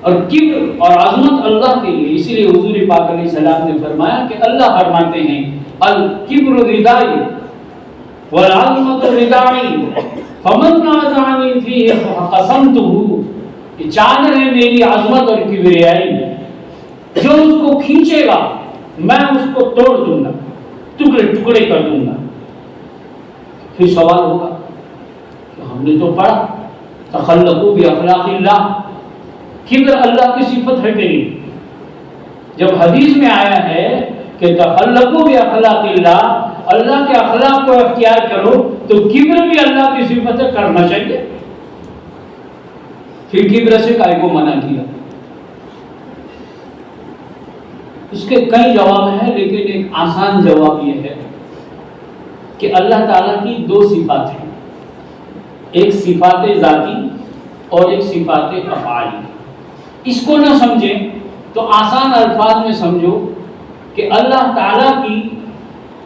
اور کبر اور عظمت اللہ کے لیے۔ اسی لیے حضور پاک علیہ السلام نے فرمایا کہ اللہ فرماتے ہیں الکبر ردائی والعظمت ردائی فمن نازعنی فیہ قسمتہ، یہ چادر ہے میری عظمت اور کبریائی، جو اس کو کھینچے گا میں اس کو توڑ دوں گا، ٹکڑے ٹکڑے کر دوں گا۔ پھر سوال ہوگا کہ ہم نے تو پڑھا تخلقوا باخلاق اللہ، کبر اللہ کی صفت ہے کہ نہیں؟ جب حدیث میں آیا ہے کہ تخلقوا باخلاق اللہ، اللہ کے اخلاق کو اختیار کرو، تو کبر بھی اللہ کی صفت ہے، کرنا چاہیے۔ پھر کبر سے کائے کو منع کیا؟ اس کے کئی جواب ہیں، لیکن ایک آسان جواب یہ ہے کہ اللہ تعالیٰ کی دو صفات ہیں، ایک صفات ذاتی اور ایک صفات افعالی۔ اس کو نہ سمجھیں تو آسان الفاظ میں سمجھو کہ اللہ تعالیٰ کی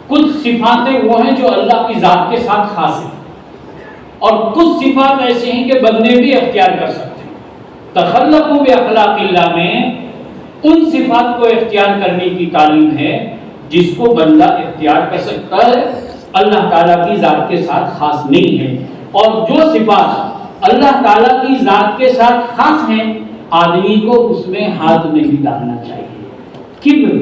کچھ صفاتیں وہ ہیں جو اللہ کی ذات کے ساتھ خاص ہیں، اور کچھ صفات ایسے ہیں کہ بندے بھی اختیار کر سکتے ہیں۔ تخلقوا باخلاق اللہ میں ان صفات کو اختیار کرنے کی تعلیم ہے جس کو بندہ اختیار کر سکتا ہے، اللہ تعالیٰ کی ذات کے ساتھ خاص نہیں ہے۔ اور جو صفات اللہ تعالیٰ کی ذات کے ساتھ خاص ہیں، آدمی کو اس میں ہاتھ نہیں ڈالنا چاہیے۔ کبر،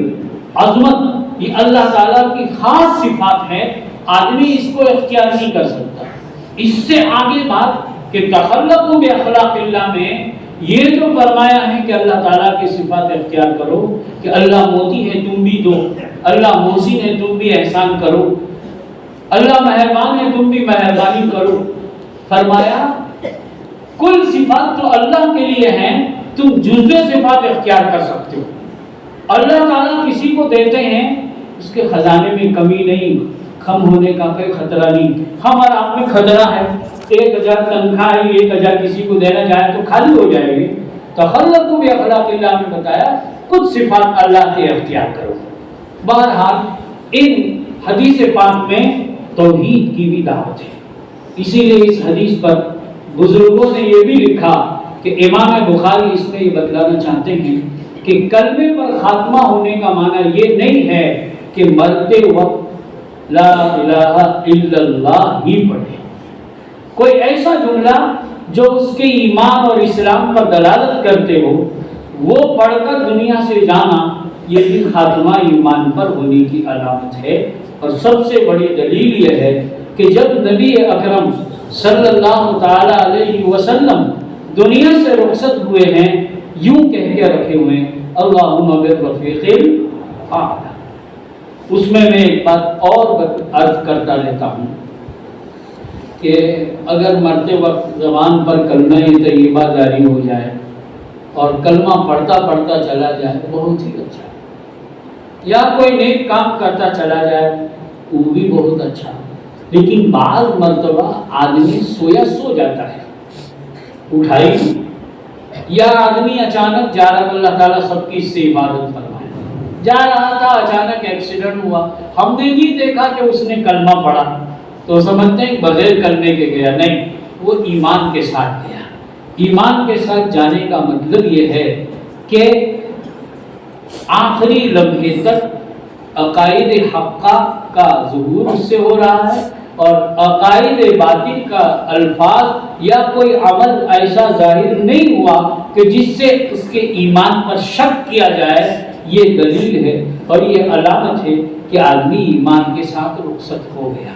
عظمت، یہ اللہ تعالیٰ کی خاص صفات ہے، آدمی اس کو اختیار نہیں کر سکتا۔ اس سے آگے بات کہ تخلقوا باخلاق اللہ میں یہ جو فرمایا ہے کہ اللہ تعالیٰ کی صفات اختیار کرو، کہ اللہ موتی ہے تم بھی دو، اللہ محسن ہے تم بھی احسان کرو، اللہ مہربان ہے تم بھی مہربانی کرو۔ فرمایا کل صفات تو اللہ کے لیے ہیں، تم جزء صفات اختیار کر سکتے ہو۔ اللہ تعالیٰ کسی کو دیتے ہیں، اس کے خزانے میں کمی نہیں، کم ہونے کا کوئی خطرہ نہیں. ہم اور آپ میں خطرہ ہے. 1000 تنخواہ ہے, 1000 کسی کو دینا چاہے تو خالی ہو جائے گی. تخلقوا باخلاق اللہ نے بتایا کچھ صفات اللہ کے اختیار کرو. بہرحال ان حدیث پاک میں توحید کی بھی دعوت ہے. اسی لیے اس حدیث پر بزرگوں نے یہ بھی لکھا کہ امام بخاری اس میں یہ بتلانا چاہتے ہیں کہ کلمے پر خاتمہ ہونے کا معنی یہ نہیں ہے کہ مرتے وقت لا الہ الا اللہ ہی پڑھے. کوئی ایسا جملہ جو اس کے ایمان اور اسلام پر دلالت کرتے ہو وہ پڑھ کر دنیا سے جانا یہ بھی خاتمہ ایمان پر ہونے کی علامت ہے. اور سب سے بڑی دلیل یہ ہے کہ جب نبی اکرم صلی اللہ تعالی علیہ وسلم دنیا سے رخصت ہوئے ہیں یوں کہہ کے رکھے ہوئے ہیں اللہم بالرفیق الاعلی. اس میں ایک بات اور عرض کرتا رہتا ہوں کہ اگر مرتے وقت زبان پر کلمہ طیبہ جاری ہو جائے اور کلمہ پڑھتا پڑھتا چلا جائے بہت ہی اچھا. یا کوئی نیک کام کرتا چلا جائے وہ بھی بہت اچھا. لیکن بعض مرتبہ آدمی سویا سو جاتا ہے اٹھائی, یا آدمی اچانک جا رہا, اللہ تعالیٰ سب کی اس سے عبادت فرمائے, جا رہا تھا اچانک ایکسیڈنٹ ہوا, ہم نے نہیں دیکھا کہ اس نے کلمہ پڑھا تو سمجھتے ہیں بغیر کلمے کے گیا. نہیں, وہ ایمان کے ساتھ گیا. ایمان کے ساتھ جانے کا مطلب یہ ہے کہ آخری لمحے تک عقائد حقہ کا ظہور اس سے ہو رہا ہے اور عقائد باطل کا الفاظ یا کوئی عمل ایسا ظاہر نہیں ہوا کہ جس سے اس کے ایمان پر شک کیا جائے. یہ دلیل ہے اور یہ علامت ہے کہ آدمی ایمان کے ساتھ رخصت ہو گیا.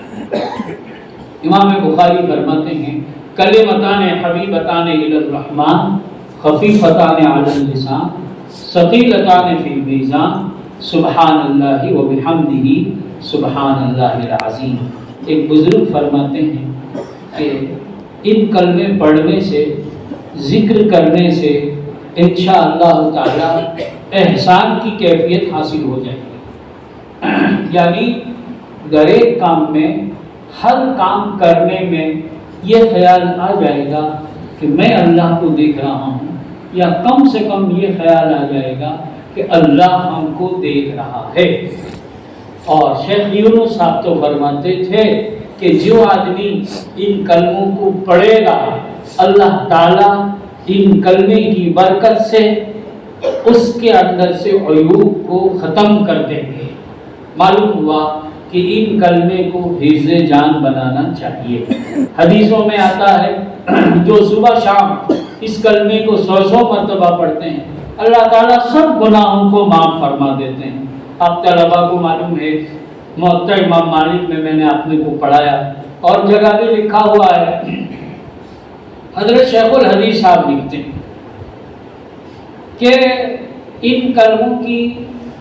امام بخاری فرماتے ہیں کلمتان حبیبتان الی الرحمن خفیفتان علی اللسان ثقیلتان فی المیزان سبحان اللہ و بحمدہ سبحان اللہ العظیم. ایک بزرگ فرماتے ہیں کہ ان کلمے پڑھنے سے ذکر کرنے سے انشاءاللہ تعالی احسان کی کیفیت حاصل ہو جائے گی. یعنی ہر ایک کام میں, ہر کام کرنے میں یہ خیال آ جائے گا کہ میں اللہ کو دیکھ رہا ہوں, یا کم سے کم یہ خیال آ جائے گا کہ اللہ ہم کو دیکھ رہا ہے. اور شیخ یونس صاحب تو فرماتے تھے کہ جو آدمی ان کلموں کو پڑھے گا اللہ تعالیٰ ان کلمے کی برکت سے اس کے اندر سے عیوب کو ختم کر دیں گے. معلوم ہوا کہ ان کلمے کو حفظ جان بنانا چاہیے. حدیثوں میں آتا ہے جو صبح شام اس کلمے کو 100 مرتبہ پڑھتے ہیں اللہ تعالیٰ سب گناہوں کو معاف فرما دیتے ہیں. آپ طلباء کو معلوم ہے موطا امام مالک میں نے اپنے کو پڑھایا اور جگہ بھی لکھا ہوا ہے. حضرت شیخ الحدیث صاحب لکھتے ہیں کہ ان کلموں کی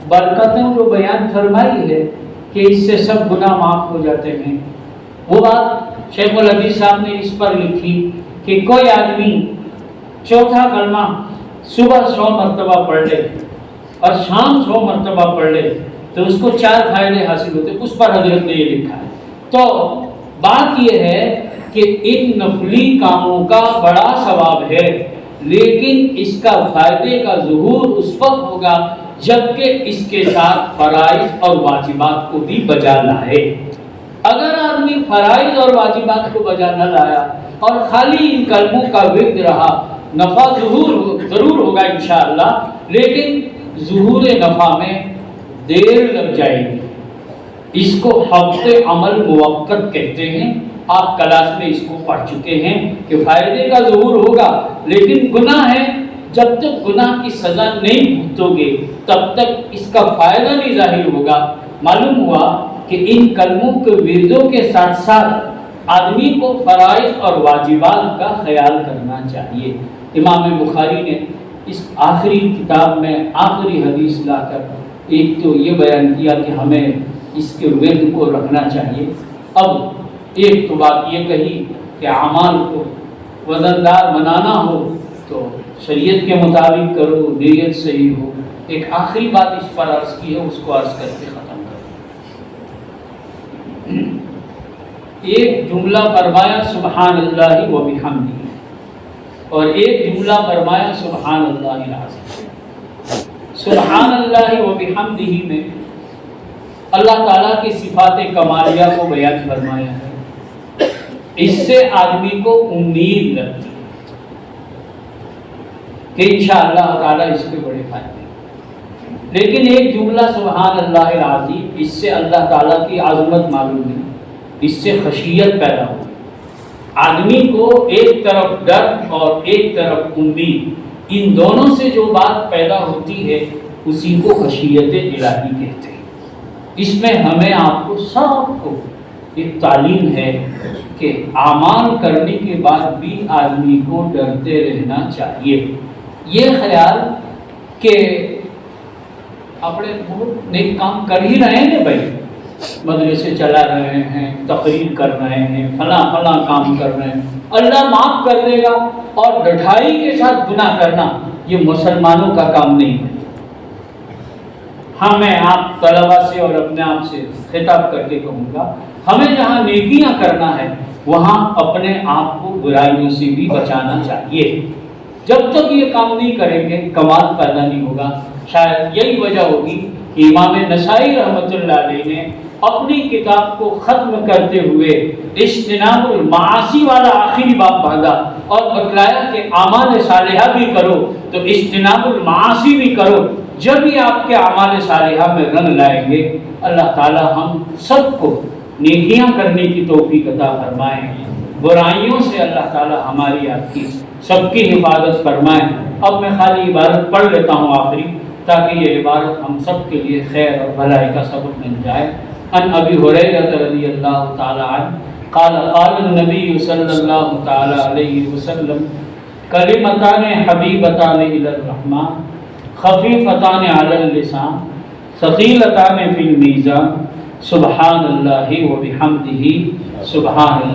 برکتیں جو بیان فرمائی ہے کہ اس سے سب گناہ معاف ہو جاتے ہیں, وہ بات شیخ الحدیث صاحب نے اس پر لکھی کہ کوئی آدمی چوتھا کلمہ صبح 100 مرتبہ پڑھ لے اور شام 100 مرتبہ پڑھ لے تو اس کو 4 فائدے حاصل ہوتے. اس پر حضرت نے یہ لکھا ہے. تو بات یہ ہے کہ ان نفلی کاموں کا بڑا ثواب ہے, لیکن اس کا فائدے کا ظہور اس وقت ہوگا جبکہ اس کے ساتھ فرائض اور واجبات کو بھی بجا لائے. اگر آدمی فرائض اور واجبات کو بجا نہ لایا اور خالی ان کلموں کا ورد رہا, نفع ضرور ہوگا انشاءاللہ, لیکن ظہور نفع میں دیر لگ جائے گی. اس کو حفظ عمل موقت کہتے ہیں. آپ کلاس میں اس کو پڑھ چکے ہیں کہ فائدے کا ظہور ہوگا لیکن گناہ ہے, جب تک گناہ کی سزا نہیں بھگتو گے تب تک اس کا فائدہ نہیں ظاہر ہوگا. معلوم ہوا کہ ان کلموں کے وردوں کے ساتھ ساتھ آدمی کو فرائض اور واجبات کا خیال کرنا چاہیے. امام بخاری نے اس آخری کتاب میں آخری حدیث لا کر ایک تو یہ بیان کیا کہ ہمیں اس کے ورد کو رکھنا چاہیے. اب ایک تو بات یہ کہی کہ اعمال کو وزندار بنانا ہو تو شریعت کے مطابق کرو, نیت صحیح ہو. ایک آخری بات اس پر عرض کی ہے, اس کو عرض کر کے ختم کرو. ایک جملہ فرمایا سبحان اللہ و بحمدہ، اور ایک جملہ فرمایا سبحان اللہ العظیم۔ سبحان اللہ و بحمدہ میں اللہ تعالیٰ کی صفات کمالیہ کو بیان فرمایا ہے، اس سے آدمی کو امید لگتی ہے کہ انشاءاللہ تعالیٰ اس کے بڑے فائدے۔ لیکن ایک جملہ سبحان اللہ العظیم، اس سے اللہ تعالیٰ کی عظمت معلوم ہے، اس سے خشیت پیدا ہو، آدمی کو ایک طرف ڈر اور ایک طرف امید، ان دونوں سے جو بات پیدا ہوتی ہے اسی کو خشیت الہی کہتے ہیں۔ اس میں ہمیں آپ کو سب کو ایک تعلیم ہے کہ اعمال کرنے کے بعد بھی آدمی کو ڈرتے رہنا چاہیے۔ یہ خیال کہ اپنے بہت نیک کام کر ہی رہے ہیں بھائی، مدرسے چلا رہے ہیں، تقریر کر رہے ہیں، فلاں فلاں کام کر رہے ہیں، اللہ معاف کر دے گا، اور ڈٹھائی کے ساتھ گناہ کرنا یہ مسلمانوں کا کام نہیں ہے۔ ہاں میں آپ طلباء سے اور اپنے آپ سے خطاب کر کے کہوں گا، ہمیں جہاں نیکیاں کرنا ہے وہاں اپنے آپ کو برائیوں سے بھی بچانا چاہیے۔ جب تک یہ کام نہیں کریں گے کمال پیدا نہیں ہوگا۔ شاید یہی وجہ ہوگی کہ امام نسائی رحمۃ اللہ علیہ نے اپنی کتاب کو ختم کرتے ہوئے اجتناب المعاصی والا آخری باب باندھا اور بتلایا کہ اعمال صالحہ بھی کرو تو اجتناب المعاصی بھی کرو۔ جب ہی آپ کے اعمال صالحہ میں رنگ لائیں گے اللہ تعالی ہم سب کو نیکیاں کرنے کی توفیق عطا فرمائیں، برائیوں سے اللہ تعالی ہماری آپ کی سب کی حفاظت فرمائیں۔ اب میں خالی عبارت پڑھ لیتا ہوں آخری، تاکہ یہ عبارت ہم سب کے لیے خیر اور بھلائی کا سبب بن جائے۔ ان ابی ہریرہ رضی اللہ تعالی عنہ قال قال النبی صلی اللہ تعالی علیہ وسلم کلمتان حبیبتان الی الرحمن خفیفتان علی اللسان ثقیلتان فی المیزان سبحان اللہ و بحمدہ سبحان اللہ۔